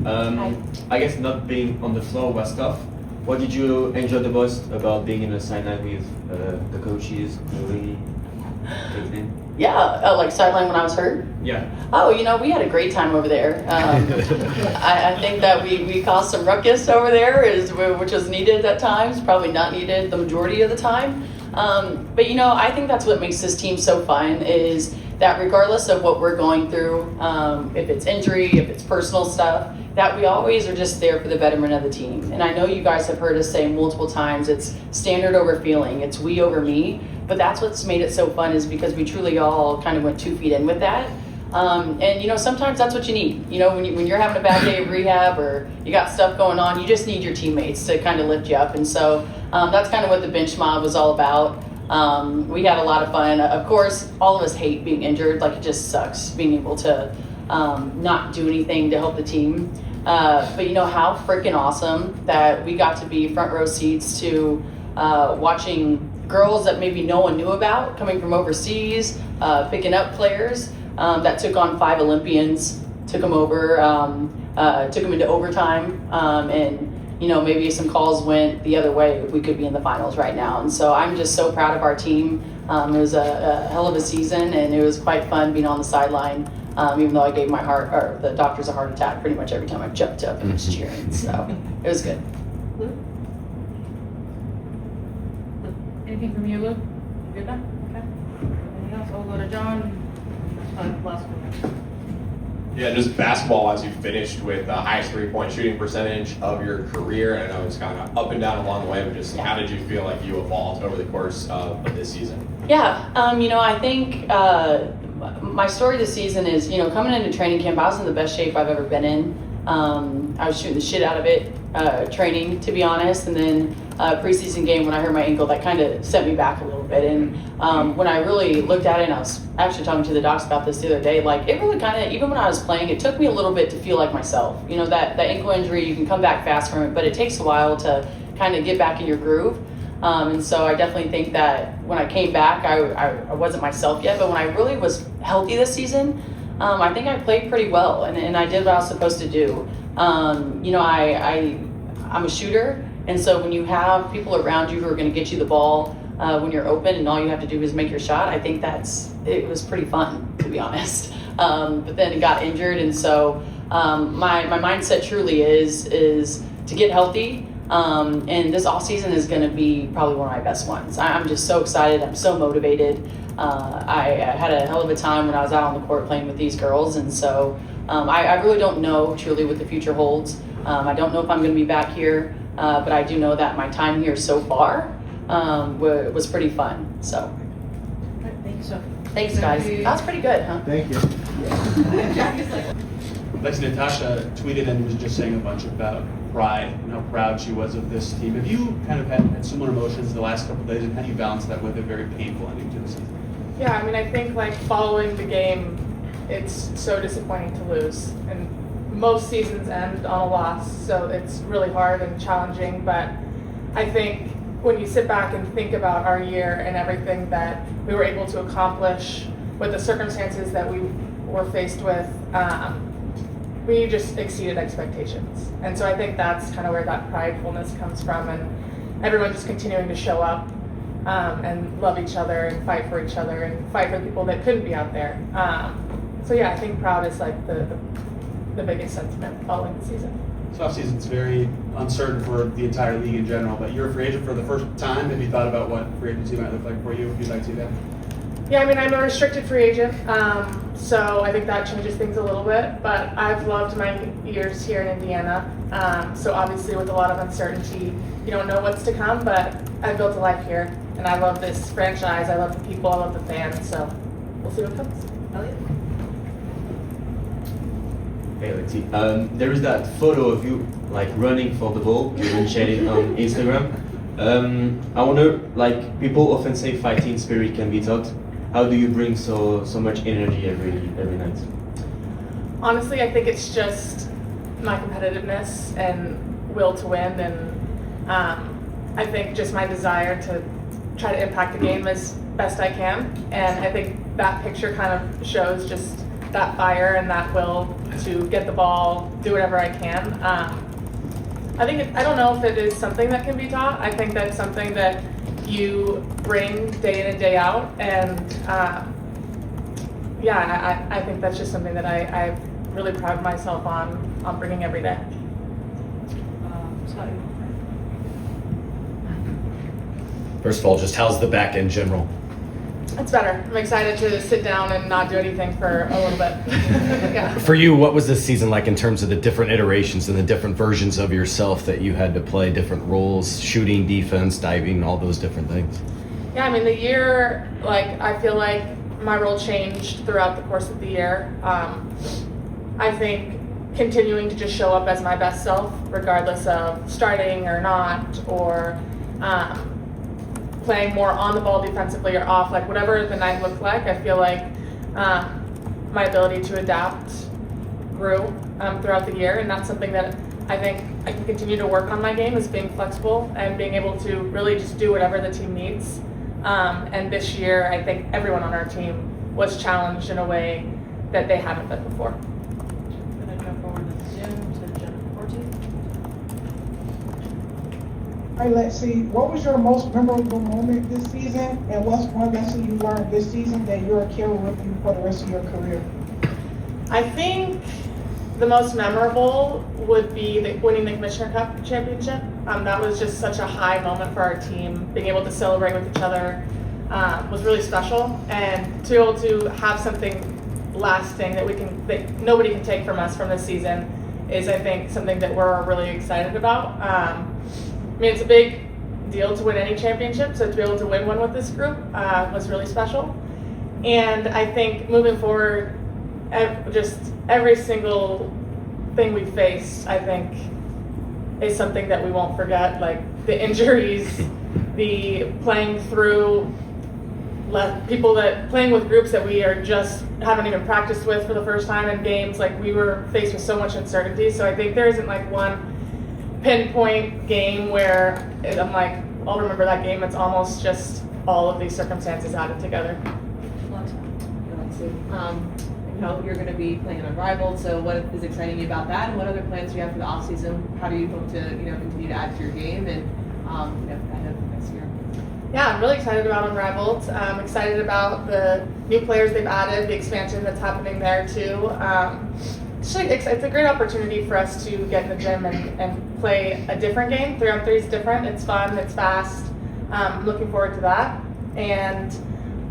I guess not being on the floor was tough. What did you enjoy the most about being in the sideline with the coaches, Julie, Caitlin? Yeah, like sideline when I was hurt. Yeah. Oh, we had a great time over there. I think that we caused some ruckus over there, which was needed at times, probably not needed the majority of the time. But I think that's what makes this team so fun is that regardless of what we're going through, if it's injury, if it's personal stuff, that we always are just there for the betterment of the team. And I know you guys have heard us say multiple times, it's standard over feeling, it's we over me, but that's what's made it so fun is because we truly all kind of went 2 feet in with that. And sometimes that's what you need. When you're having a bad day of rehab or you got stuff going on, you just need your teammates to kind of lift you up. And so that's kind of what the bench mob was all about. We had a lot of fun. Of course, all of us hate being injured. Like, it just sucks being able to not do anything to help the team. But how freaking awesome that we got to be front row seats to watching girls that maybe no one knew about coming from overseas, picking up players that took on 5 Olympians, took them over, took them into overtime. And maybe if some calls went the other way, we could be in the finals right now. And so I'm just so proud of our team. It was a hell of a season, and it was quite fun being on the sideline, even though I gave the doctors a heart attack pretty much every time I jumped up and was cheering. So it was good. Anything from you, Luke? You good now? Okay. Anything else? I'll go to John. Last one. Yeah, just basketball as you finished with the highest three-point shooting percentage of your career. I know it's kind of up and down along the way, but just how did you feel like you evolved over the course of this season? Yeah, I think my story this season is, coming into training camp, I was in the best shape I've ever been in. I was shooting the shit out of it, training, to be honest, and then preseason game when I hurt my ankle, that kind of set me back a little bit. And when I really looked at it, and I was actually talking to the docs about this the other day, like it really kind of, even when I was playing, it took me a little bit to feel like myself. That ankle injury, you can come back fast from it, but it takes a while to kind of get back in your groove. And so I definitely think that when I came back, I wasn't myself yet, but when I really was healthy this season, I think I played pretty well, and I did what I was supposed to do. I'm a shooter, and so when you have people around you who are going to get you the ball when you're open, and all you have to do is make your shot, I think it was pretty fun, to be honest. But then it got injured, and so my mindset truly is to get healthy. And this off season is going to be probably one of my best ones. I'm just so excited. I'm so motivated. I had a hell of a time when I was out on the court playing with these girls. And so I really don't know truly what the future holds. I don't know if I'm going to be back here, but I do know that my time here so far was pretty fun. So. Thank you, Sophie. Thanks, guys. That was pretty good, huh? Thank you. Lexie, Natasha tweeted and was just saying a bunch about pride and how proud she was of this team. Have you kind of had similar emotions the last couple of days, and how do you balance that with a very painful ending to the season? Yeah, I mean, I think like following the game, it's so disappointing to lose, and most seasons end on a loss, so it's really hard and challenging. But I think when you sit back and think about our year and everything that we were able to accomplish with the circumstances that we were faced with, we just exceeded expectations. And so I think that's kind of where that pridefulness comes from, and everyone just continuing to show up and love each other and fight for each other and fight for the people that couldn't be out there. So yeah, I think proud is like the biggest sentiment following the season. This offseason's very uncertain for the entire league in general, but you're a free agent for the first time. Have you thought about what free agency might look like for you if you'd like to do that? Yeah, I mean, I'm a restricted free agent, so I think that changes things a little bit, but I've loved my years here in Indiana. So obviously with a lot of uncertainty, you don't know what's to come, but I've built a life here, and I love this franchise, I love the people, I love the fans, so we'll see what comes. Aliyah? Hey Lexie, there is that photo of you like running for the ball. You can share it on Instagram. I wonder, like people often say fighting spirit can be taught. How do you bring so much energy every night? Honestly, I think it's just my competitiveness and will to win, and I think just my desire to try to impact the game as best I can. And I think that picture kind of shows just that fire and that will to get the ball, do whatever I can. I don't know if it is something that can be taught. I think that's something that you bring day in and day out, and I think that's just something that I really pride myself on bringing every day. First of all, just how's the back in general? It's better. I'm excited to sit down and not do anything for a little bit. Yeah. For you, what was this season like in terms of the different iterations and the different versions of yourself that you had to play, different roles, shooting, defense, diving, all those different things? Yeah, I mean, the year, I feel like my role changed throughout the course of the year. I think continuing to just show up as my best self, regardless of starting or not, or playing more on the ball defensively or off, whatever the night looked like, I feel like my ability to adapt grew throughout the year, and that's something that I think I can continue to work on my game, is being flexible and being able to really just do whatever the team needs. And this year, I think everyone on our team was challenged in a way that they haven't been before. Gonna jump forward to Zoom to Jennifer 14. Hi, Lexie. What was your most memorable moment this season, and what's one lesson you learned this season that you'll carry with you for the rest of your career? I think the most memorable would be winning the Commissioner Cup championship. That was just such a high moment for our team. Being able to celebrate with each other was really special, and to be able to have something lasting that nobody can take from us from this season is, I think, something that we're really excited about. I mean, it's a big deal to win any championship, so to be able to win one with this group was really special. And I think moving forward, just every single thing we faced, I think, is something that we won't forget. Like the injuries, the playing through playing with groups that we haven't even practiced with for the first time in games. Like we were faced with so much uncertainty. So I think there isn't like one pinpoint game where I'm like, I'll remember that game. It's almost just all of these circumstances added together. You're going to be playing an Unrivaled, so what is exciting you about that, and what other plans do you have for the off season? How do you hope to continue to add to your game and ahead of next year? Yeah, I'm really excited about Unrivaled. I'm excited about the new players they've added, the expansion that's happening there too. It's a great opportunity for us to get in the gym and play a different game. 3-on-3 is different. It's fun. It's fast. I'm looking forward to that. And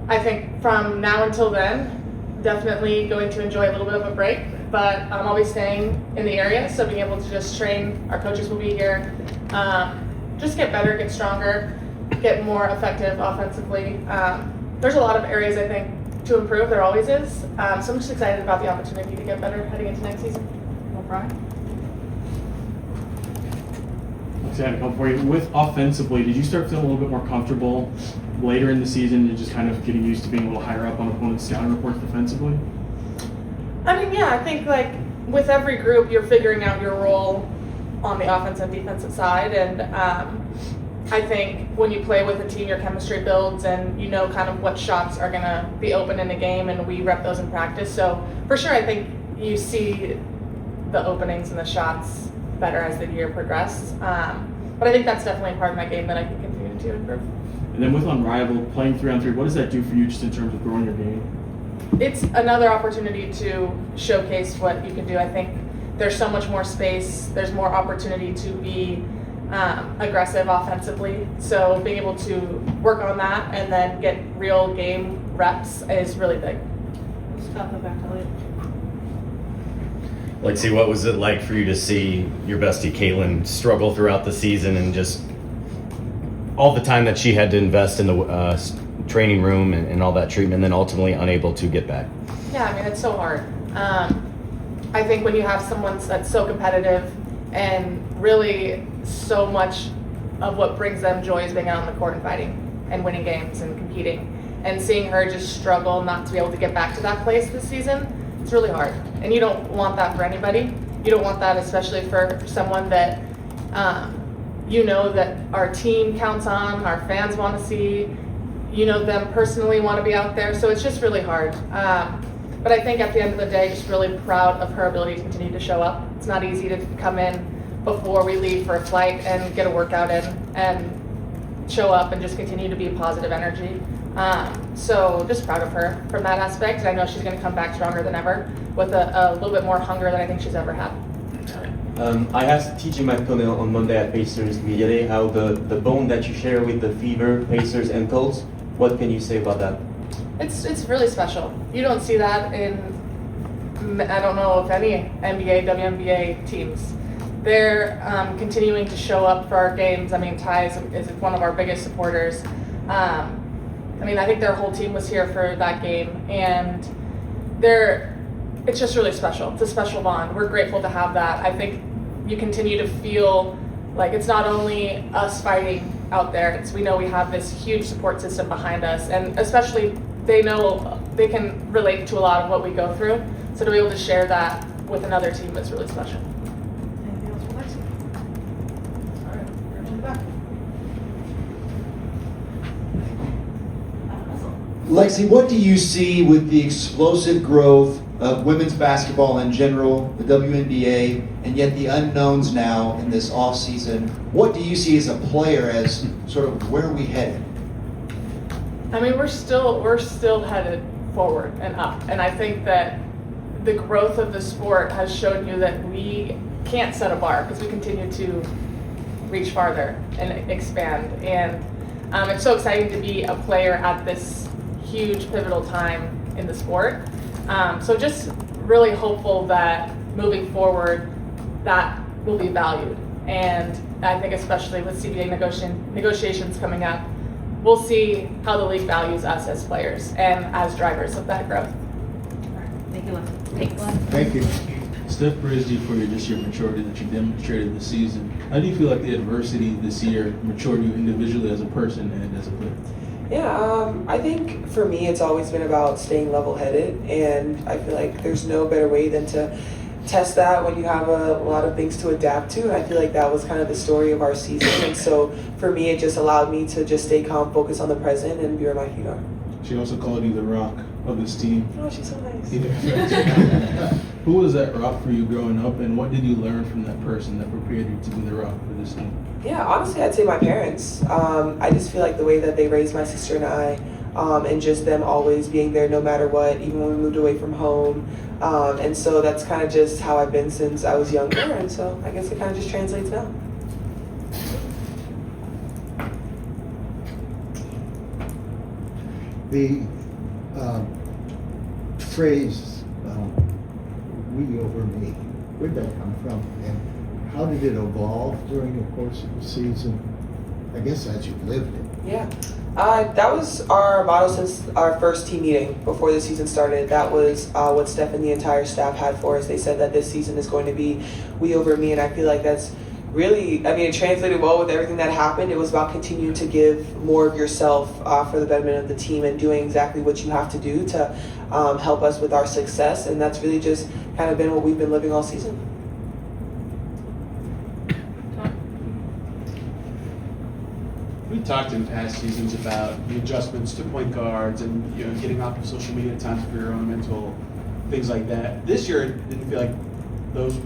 I think from now until then, definitely going to enjoy a little bit of a break, but I'll be staying in the area, so being able to just train, our coaches will be here, just get better, get stronger, get more effective offensively. There's a lot of areas I think to improve, there always is, so I'm just excited about the opportunity to get better heading into next season. No problem. I had a couple for you. With offensively, did you start feeling a little bit more comfortable later in the season and just kind of getting used to being a little higher up on opponents' scouting reports defensively? I mean, yeah, I think like with every group, you're figuring out your role on the offensive and defensive side, and I think when you play with a team, your chemistry builds, and you know kind of what shots are going to be open in a game, and we rep those in practice. So for sure, I think you see the openings and the shots better as the year progresses. But I think that's definitely a part of my game that I can continue to improve. And then with Unrivaled, playing 3-on-3, what does that do for you just in terms of growing your game? It's another opportunity to showcase what you can do. I think there's so much more space. There's more opportunity to be aggressive offensively. So being able to work on that and then get real game reps is really big. Stop it back to Aliyah. Lexie, what was it like for you to see your bestie Caitlin struggle throughout the season and just all the time that she had to invest in the training room and all that treatment, and then ultimately unable to get back? Yeah, I mean, it's so hard. I think when you have someone that's so competitive and really so much of what brings them joy is being out on the court and fighting and winning games and competing, and seeing her just struggle not to be able to get back to that place this season, it's really hard. And you don't want that for anybody. You don't want that especially for someone that you know that our team counts on, our fans want to see, you know them personally want to be out there. So it's just really hard. But I think at the end of the day, just really proud of her ability to continue to show up. It's not easy to come in before we leave for a flight and get a workout in and show up and just continue to be a positive energy. So just proud of her from that aspect. And I know she's going to come back stronger than ever with a little bit more hunger than I think she's ever had. I asked TJ McConnell on Monday at Pacers Media Day how the bond that you share with the Fever, Pacers, and Colts. What can you say about that? It's really special. You don't see that in, I don't know if any NBA, WNBA teams. They're continuing to show up for our games. I mean, Ty is one of our biggest supporters. I mean, I think their whole team was here for that game, and it's just really special. It's a special bond. We're grateful to have that. I think you continue to feel like it's not only us fighting out there. We know we have this huge support system behind us, and especially they know they can relate to a lot of what we go through. So to be able to share that with another team is really special. Anything else for Lexie? All right, we're to the back. Lexie, what do you see with the explosive growth of women's basketball in general, the WNBA, and yet the unknowns now in this offseason. What do you see as a player as sort of where are we headed? I mean, we're still headed forward and up, and I think that the growth of the sport has shown you that we can't set a bar because we continue to reach farther and expand. And it's so exciting to be a player at this huge pivotal time in the sport. So just really hopeful that moving forward, that will be valued. And I think especially with CBA negotiations coming up, we'll see how the league values us as players and as drivers of that growth. Thank you, Lexie. Thanks. Thank you. Steph praised you for your maturity that you demonstrated this season. How do you feel like the adversity this year matured you individually as a person and as a player? Yeah, I think for me it's always been about staying level-headed, and I feel like there's no better way than to test that when you have a lot of things to adapt to, and I feel like that was kind of the story of our season. And so for me, it just allowed me to just stay calm, focus on the present, and be where my feet are. She also called you the rock of this team. Oh, she's so nice. Who was that rock for you growing up, and what did you learn from that person that prepared you to be the rock for this team? Yeah, honestly, I'd say my parents. I just feel like the way that they raised my sister and I, and just them always being there no matter what, even when we moved away from home. And so that's kind of just how I've been since I was younger, and so I guess it kind of just translates now. The phrase, we over me, where'd that come from? And how did it evolve during the course of the season? I guess as you lived it. Yeah. That was our motto since our first team meeting before the season started. That was what Steph and the entire staff had for us. They said that this season is going to be we over me, and I feel like that's really, I mean, it translated well with everything that happened. It was about continuing to give more of yourself for the betterment of the team and doing exactly what you have to do to help us with our success, and that's really just kind of been what we've been living all season. We talked in past seasons about the adjustments to point guards and getting off of social media at times for your own mental things like that. This year, it didn't feel like those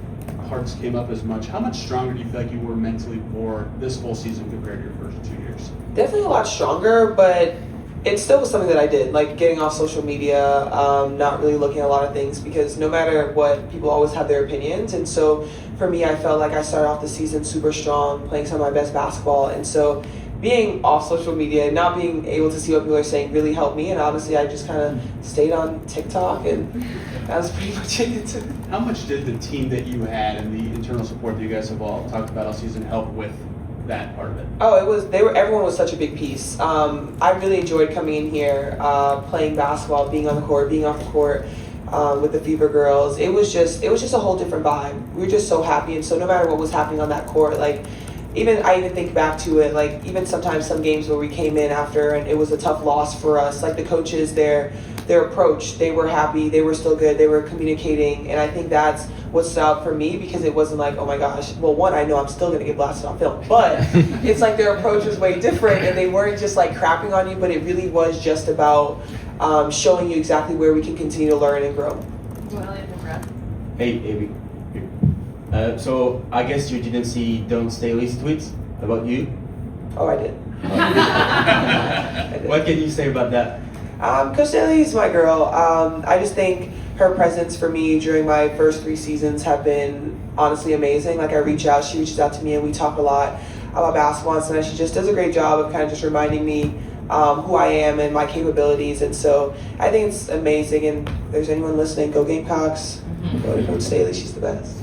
parts came up as much. How much stronger do you feel like you were mentally for this whole season compared to your first 2 years? Definitely a lot stronger, but it still was something that I did, like getting off social media, not really looking at a lot of things, because no matter what, people always have their opinions. And so for me, I felt like I started off the season super strong, playing some of my best basketball. And so being off social media, not being able to see what people are saying really helped me. And honestly, I just kind of stayed on TikTok, and that was pretty much it. How much did the team that you had and the internal support that you guys have all talked about all season help with that part of it? Oh, everyone was such a big piece. I really enjoyed coming in here, playing basketball, being on the court, being off the court with the Fever girls. It was just a whole different vibe. We were just so happy, and so no matter what was happening on that court, I even think back to it, like even sometimes some games where we came in after and it was a tough loss for us, like the coaches, their approach, they were happy, they were still good, they were communicating, and I think that's what stood out for me, because it wasn't like, oh my gosh, well, one, I know I'm still gonna get blasted on film, but it's like their approach was way different, and they weren't just like crapping on you, but it really was just about showing you exactly where we can continue to learn and grow. Hey, Abby. So I guess you didn't see Don Staley's tweets about you? Oh, I did. What can you say about that? Coach Staley's my girl. I just think her presence for me during my first 3 seasons have been honestly amazing. Like I reach out, she reaches out to me, and we talk a lot about basketball, and sometimes she just does a great job of kind of just reminding me who I am and my capabilities. And so I think it's amazing. And if there's anyone listening, go Gamecocks. Go to Coach Staley, she's the best.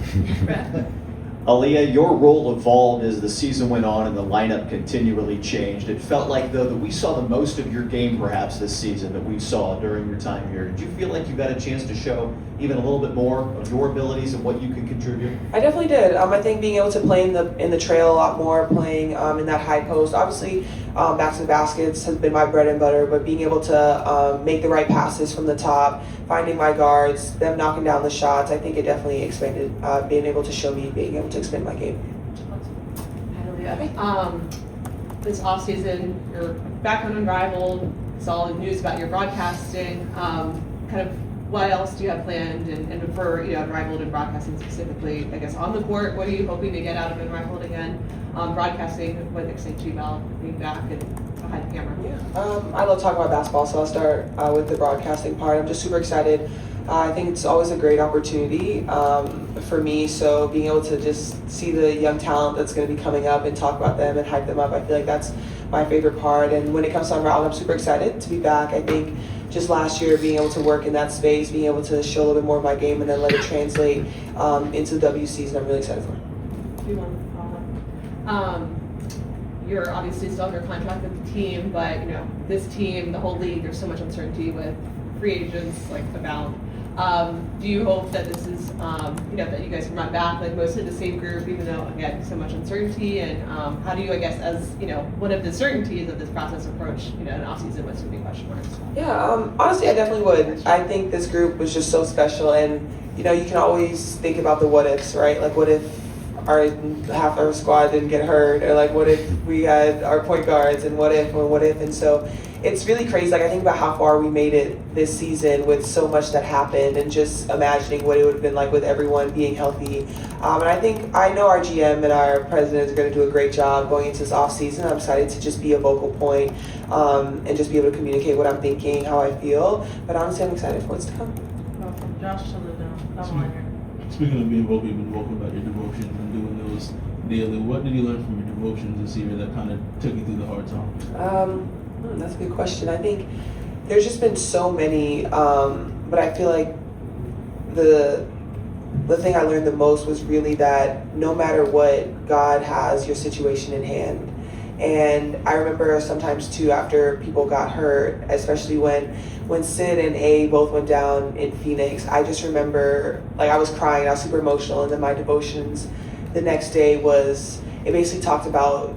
Aliyah, your role evolved as the season went on and the lineup continually changed. It felt like, though, that we saw the most of your game perhaps this season that we saw during your time here. Did you feel like you got a chance to show even a little bit more of your abilities and what you could contribute? I definitely did. I think being able to play in the trail a lot more, playing in that high post, obviously backs and baskets has been my bread and butter, but being able to make the right passes from the top, finding my guards, them knocking down the shots, I think it definitely expanded, being able to show me being able to expand my game. This offseason, you're back on Unrivaled, saw the news about your broadcasting. Kind of what else do you have planned, and for Unrivaled and broadcasting specifically, I guess on the court, what are you hoping to get out of Unrivaled again? Broadcasting with Extinct Bell being back and behind the camera. I love talking about basketball, so I'll start with the broadcasting part. I'm just super excited. I think it's always a great opportunity for me, so being able to just see the young talent that's going to be coming up and talk about them and hype them up, I feel like that's my favorite part. And when it comes to Unrivaled, I'm super excited to be back. I think just last year, being able to work in that space, being able to show a little bit more of my game and then let it translate into the W season, I'm really excited for. Do you want to follow? You're obviously still under contract with the team, but this team, the whole league, there's so much uncertainty with free agents abound. Do you hope that this is that you guys can run back like mostly the same group, even though again so much uncertainty? And how do you, I guess, as one of the certainties of this process, approach an off season with so many question marks? Yeah, honestly, I definitely would. I think this group was just so special, and you can always think about the what ifs, right? Like, what if half our squad didn't get hurt, or like, what if we had our point guards, and what if, and so it's really crazy. Like, I think about how far we made it this season with so much that happened, and just imagining what it would have been like with everyone being healthy. And I know our GM and our president are going to do a great job going into this off season. I'm excited to just be a vocal point and just be able to communicate what I'm thinking, how I feel. But honestly, I'm excited for what's to come. Well, from Josh to the down here. Speaking of being vocal, you've been vocal about your devotions and doing those daily. What did you learn from your devotions this year that kind of took you through the hard times? That's a good question. I think there's just been so many, but I feel like the thing I learned the most was really that no matter what, God has your situation in hand. And I remember sometimes too, after people got hurt, especially when Sid and A both went down in Phoenix, I just remember, like, I was crying, I was super emotional, and then my devotions the next day it basically talked about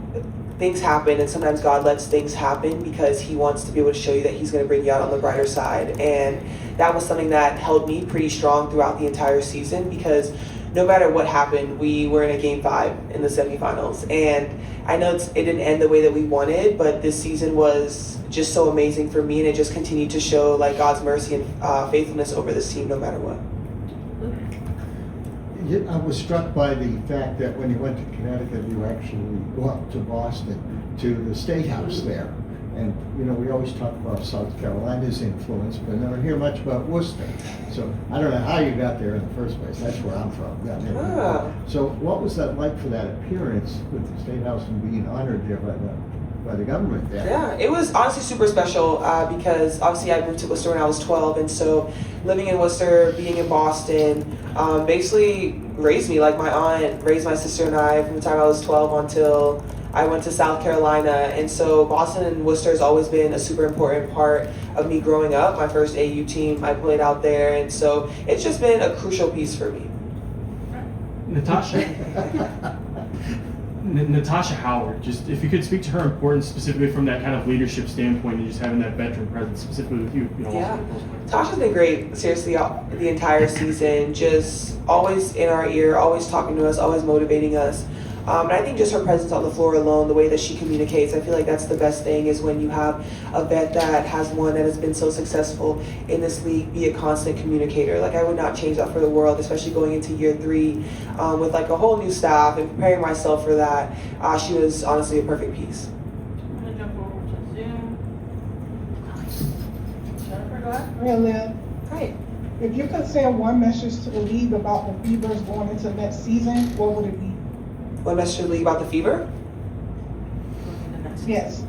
things happen, and sometimes God lets things happen because he wants to be able to show you that he's going to bring you out on the brighter side. And that was something that held me pretty strong throughout the entire season, because no matter what happened, we were in a game 5 in the semifinals. And I know it didn't end the way that we wanted, but this season was just so amazing for me, and it just continued to show like God's mercy and faithfulness over this team no matter what. I was struck by the fact that when you went to Connecticut, you actually walked to Boston, to the State House there. And, we always talk about South Carolina's influence, but never hear much about Worcester. So I don't know how you got there in the first place. That's where I'm from. So what was that like for that appearance with the State House and being honored there by the government there? Yeah, it was honestly super special because obviously I moved to Worcester when I was 12, and so living in Worcester, being in Boston, basically raised me. Like, my aunt raised my sister and I from the time I was 12 until I went to South Carolina. And so Boston and Worcester has always been a super important part of me growing up. My first AU team, I played out there, and so it's just been a crucial piece for me. Natasha Howard, just if you could speak to her importance specifically from that kind of leadership standpoint and just having that veteran presence specifically with you. Yeah, Tasha's been great, seriously, the entire season, just always in our ear, always talking to us, always motivating us. And I think just her presence on the floor alone, the way that she communicates, I feel like that's the best thing, is when you have a vet that has one that has been so successful in this league, be a constant communicator. Like, I would not change that for the world, especially going into year 3 with like a whole new staff and preparing myself for that. She was honestly a perfect piece. I'm going to jump over to Zoom. Jennifer, go ahead. Aliyah, Hi. if you could send one message to the league about the Fevers going into next season, what would it be? What message to the league about the Fever? Yes.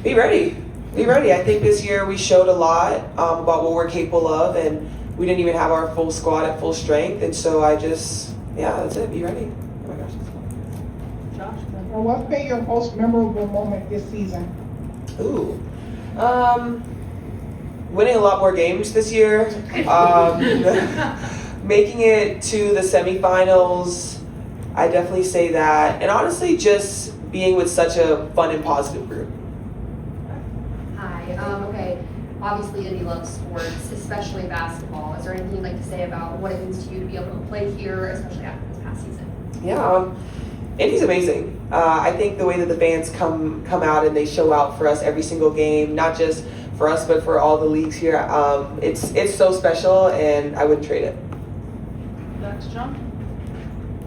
Be ready. Be ready. I think this year we showed a lot about what we're capable of, and we didn't even have our full squad at full strength. And so that's it. Be ready. Oh my gosh. Josh, And what's been your most memorable moment this season? Ooh. Winning a lot more games this year. Making it to the semifinals. I definitely say that. And honestly, just being with such a fun and positive group. Hi. Okay. Obviously, Indy loves sports, especially basketball. Is there anything you'd like to say about what it means to you to be able to play here, especially after this past season? Yeah, Indy's amazing. I think the way that the fans come out and they show out for us every single game, not just for us, but for all the leagues here. It's so special, and I wouldn't trade it. Next, John.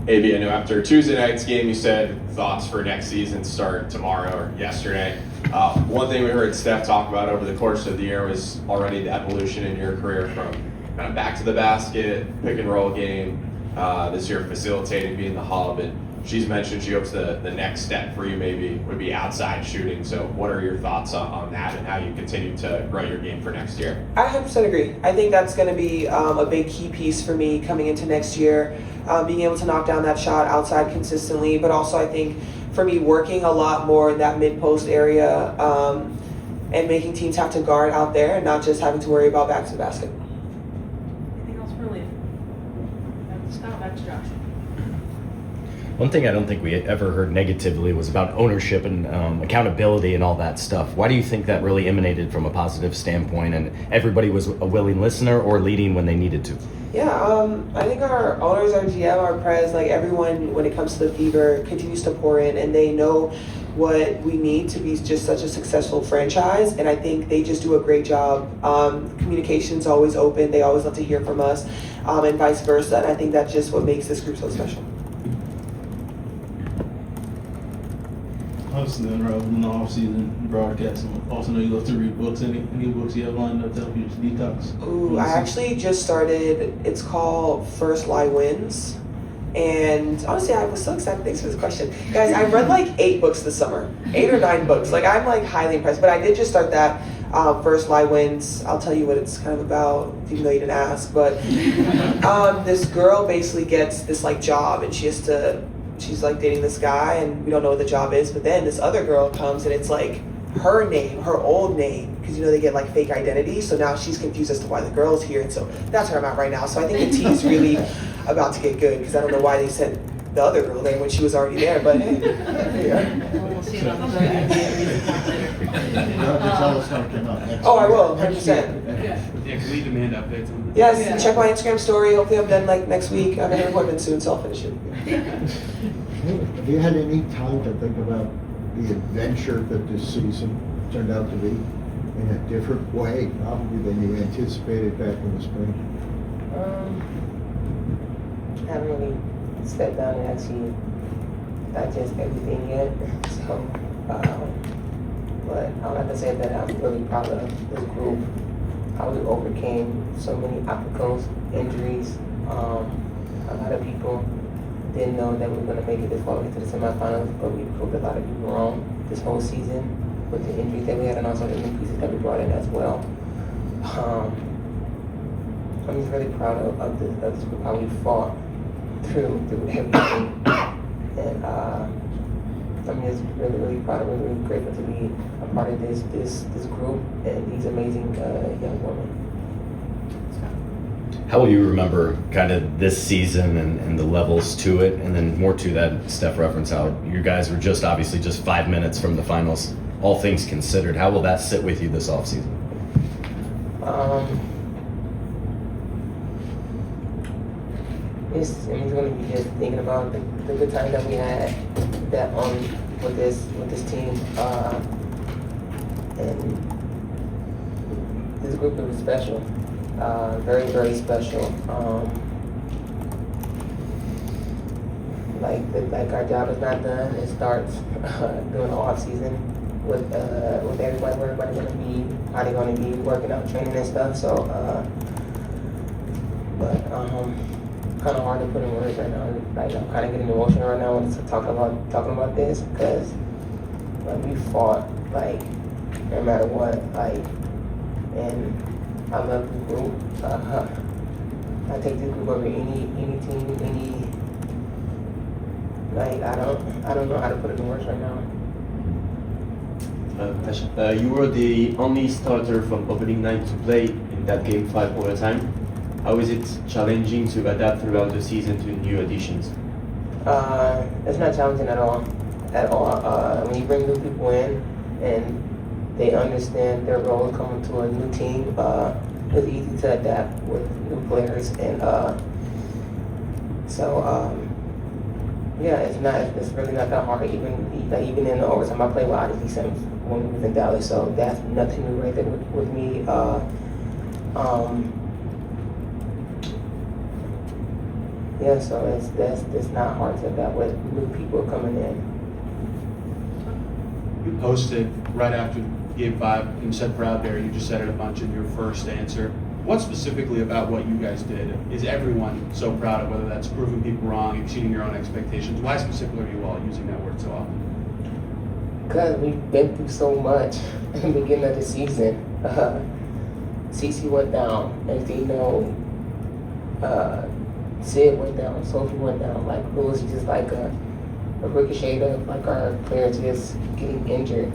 AB, I know after Tuesday night's game, you said thoughts for next season start tomorrow or yesterday. One thing we heard Steph talk about over the course of the year was already the evolution in your career from kind of back to the basket, pick and roll game, this year facilitating, being the hub. And she's mentioned she hopes the next step for you maybe would be outside shooting. So what are your thoughts on that and how you continue to grow your game for next year? I 100% agree. I think that's going to be a big key piece for me coming into next year, being able to knock down that shot outside consistently, but also I think for me working a lot more in that mid-post area and making teams have to guard out there and not just having to worry about back to the basket. Anything else for Leah? Scott, back to Josh. One thing I don't think we ever heard negatively was about ownership and accountability and all that stuff. Why do you think that really emanated from a positive standpoint and everybody was a willing listener or leading when they needed to? Yeah, I think our owners, our GM, our pres, like everyone when it comes to the Fever continues to pour in and they know what we need to be just such a successful franchise, and I think they just do a great job. Communication's always open, they always love to hear from us, and vice versa, and I think that's just what makes this group so special. Obviously, involved in the off-season broadcasting. Also, know you love to read books. Any books you have lined up to help you detox? Ooh, I actually just started. It's called First Lie Wins, and honestly, I was so excited. Thanks for this question, guys. I read like 8 books this summer, 8 or 9 books. Like I'm like highly impressed. But I did just start that. First Lie Wins. I'll tell you what it's kind of about, even though you didn't ask. But this girl basically gets this like job, and she's like dating this guy and we don't know what the job is, but then this other girl comes and it's like her name, her old name, because they get like fake identity, so now she's confused as to why the girl's here, and so that's where I'm at right now. So I think the tea's really about to get good because I don't know why they sent the other girl there when she was already there, but hey, We'll see about the Oh, I will, 100%. Yeah, can we demand updates on this? Yes, check my Instagram story. Hopefully I'm done like next week. I have an appointment soon, so I'll finish it. Have you had any time to think about the adventure that this season turned out to be in a different way, probably than you anticipated back in the spring? I haven't really sat down and actually digest everything yet. So, but I have to say that I'm really proud of this group, how we overcame so many obstacles, injuries. A lot of people didn't know that we were going to make it this far into the semifinals, but we proved a lot of people wrong this whole season with the injuries that we had and also the new pieces that we brought in as well. I'm just really proud of this group, how we fought through everything. And I'm just really proud of it, really grateful to be a part of this group and these amazing young women. How will you remember kind of this season and the levels to it? And then more to that, Steph referenced how you guys were just obviously just 5 minutes from the finals, all things considered. How will that sit with you this offseason? It's going to be just thinking about the good time that we had that with this team, and this group was special, very special. Like our job is not done. It starts during the off season with everybody, where everybody's going to be, how they're going to be working out, training and stuff. So, kind of hard to put in words right now. Like I'm kind of getting emotional right now when it's talking about this, because like we fought like no matter what, like, and I love the group. I take this group over any team, like I don't know how to put it in words right now. You were the only starter from opening night to play in that game 5 overtime. How is it challenging to adapt throughout the season to new additions? It's not challenging at all. When you bring new people in and they understand their role coming to a new team, it's easy to adapt with new players, and yeah, it's really not that hard. Even in the overtime, I played with Agness when we was in Dallas. So that's nothing new right there with me. Yeah, so it's not hard to adapt with new people coming in. You posted right after Game 5 and said proud there. You just said it a bunch in your first answer. What specifically about what you guys did is everyone so proud of, whether that's proving people wrong, exceeding your own expectations? Why specifically are you all using that word so often? Because we've been through so much in the beginning of the season. Cece went down, next thing you know, Sid went down, Sophie went down. Like, it was just like a ricochet of like our players just getting injured.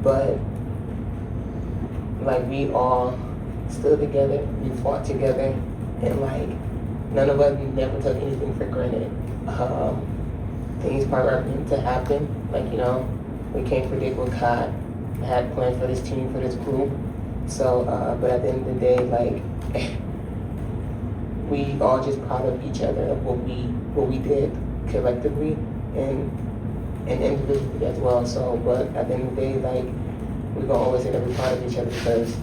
But like, we all stood together, we fought together, and like, none of us never took anything for granted. Things probably aren't meant to happen. Like, you know, we can't predict what God had planned for this team, for this group. So, but at the end of the day, like, we all just proud of each other of what we did collectively and individually as well. So, but at the end of the day, like, we're gonna always say that we're proud of each other because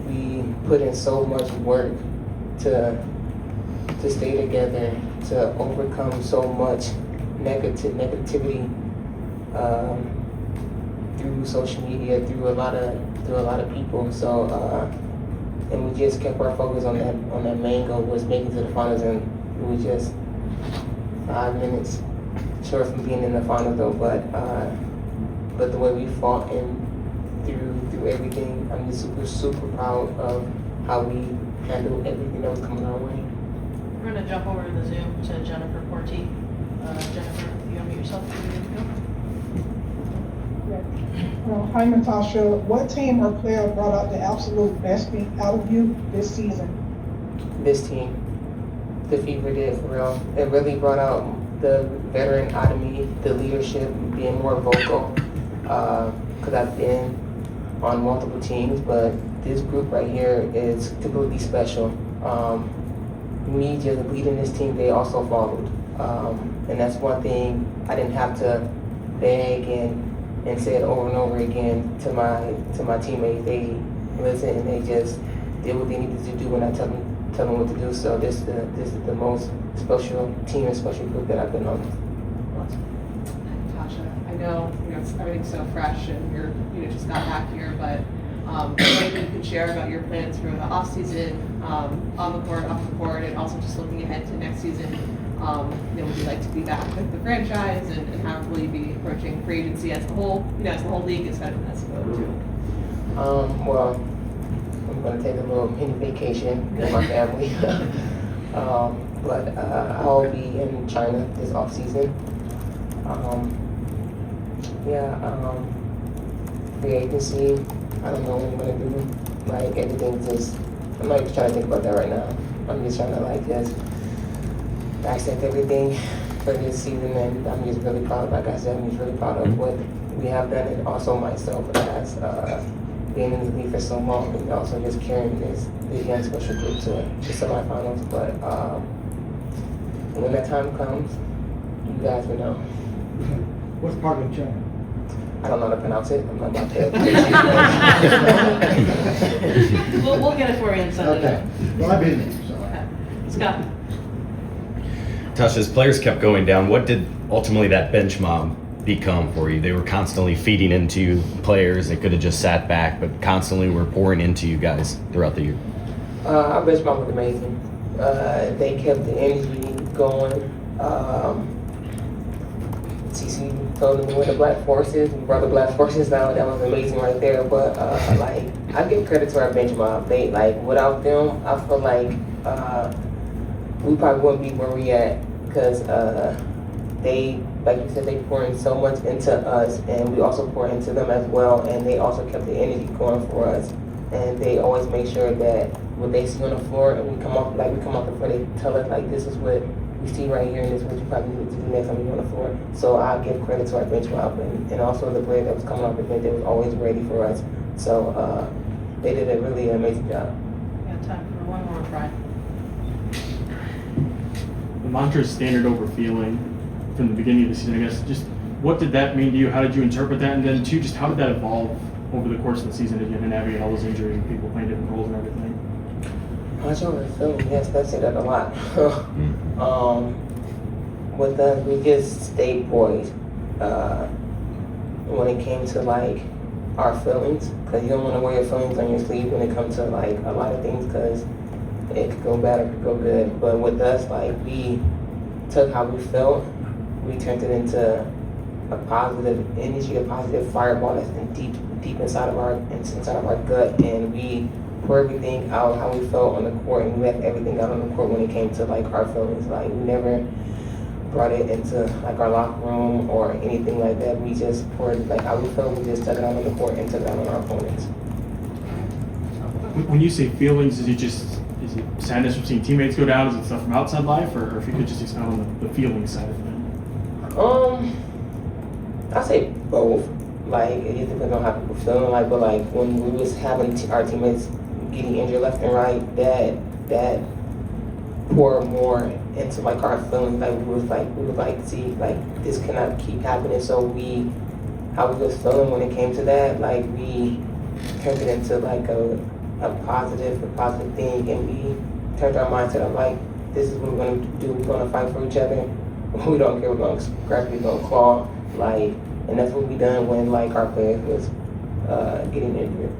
we put in so much work to stay together, to overcome so much negativity through social media, through a lot of people. So, and we just kept our focus on that main goal, was making it to the finals, and we were just 5 minutes short from being in the finals though. But the way we fought and through everything, I'm just super proud of how we handled everything that was coming our way. We're gonna jump over to the Zoom to Jennifer Porty. Jennifer, if you unmute yourself, Hi, Natasha. What team or player brought out the absolute best thing out of you this season? This team, the Fever did, for real. It really brought out the veteran out of me, the leadership, being more vocal. Because I've been on multiple teams, but this group right here is completely special. Me just leading this team, they also followed. And that's one thing I didn't have to beg and say it over and over again to my teammates. They listened and they just did what they needed to do when I tell them what to do. So this is the most special team and special group that I've been on. Natasha, I know everything's so fresh and you just got back here, but anything you can share about your plans for the off season, on the court, off the court, and also just looking ahead to next season. Would you like to be back with the franchise, and how will you be approaching free agency as the whole, as the whole league is kind of as well too? Well, I'm gonna take a little mini vacation with my family. But I'll be in China this off season. Free agency, I don't know what I'm gonna do. Like, everything's just, I'm not even trying to think about that right now. I'm just trying to just accept everything for this season, and I'm just really proud, like I said, I'm just really proud of what we have done, and also myself as being in the league for so long, and also just carrying this young special group to the semifinals. But when that time comes, you guys will know. What's part of China? I don't know how to pronounce it. I'm not about to. We'll get it for you in Sunday. Okay. Well, I've been there, so. Okay. Scott. Tasha, as players kept going down, what did ultimately that bench mob become for you? They were constantly feeding into you players. They could have just sat back, but constantly were pouring into you guys throughout the year. Our bench mob was amazing. They kept the energy going. CC told them to win the Black Forces. We brought the Black Forces down. That was amazing right there. But I give credit to our bench mob. They without them, I feel like we probably wouldn't be where we at, because they, like you said, they pour in so much into us, and we also pour into them as well. And they also kept the energy going for us. And they always make sure that what they see on the floor, and we come off the floor, they tell us this is what we see right here, and this is what you probably need to do next time you're on the floor. So I give credit to our bench mob, and also the player that was coming off the bench, they was always ready for us. So they did a really amazing job. We have time for one more, Brian. The mantra is standard over feeling from the beginning of the season. I guess just what did that mean to you? How did you interpret that? And then two, just how did that evolve over the course of the season as you had to navigate all those injuries and people playing different roles and everything? Watch over the film, yes, that's it a lot. With us, we just stayed poised. When it came to like our feelings, because you don't want to wear your feelings on your sleeve when it comes to like a lot of things, because it could go bad or it could go good. But with us, like we took how we felt, we turned it into a positive energy, a positive fireball that's in deep inside of our gut, and we pour everything out how we felt on the court, and we left everything out on the court when it came to like our feelings. Like we never brought it into like our locker room or anything like that. We just poured like how we felt. We just took it out on the court and took it out on our opponents. When you say feelings, is it sadness from seeing teammates go down? Is it stuff from outside life, or if you could just expound on the feeling side of it? I say both. Like it just depends on how people feeling. Like, but like when we was having our teammates getting injured left and right, that poured more into like our feelings. Like we would like see like this cannot keep happening. So how we was feeling when it came to that, like we turned it into like a positive thing, and we turned our mindset of like this is what we're gonna do. We're gonna fight for each other. We don't care. We're gonna scrap. We're gonna claw. Like, and that's what we done when like our players was getting injured.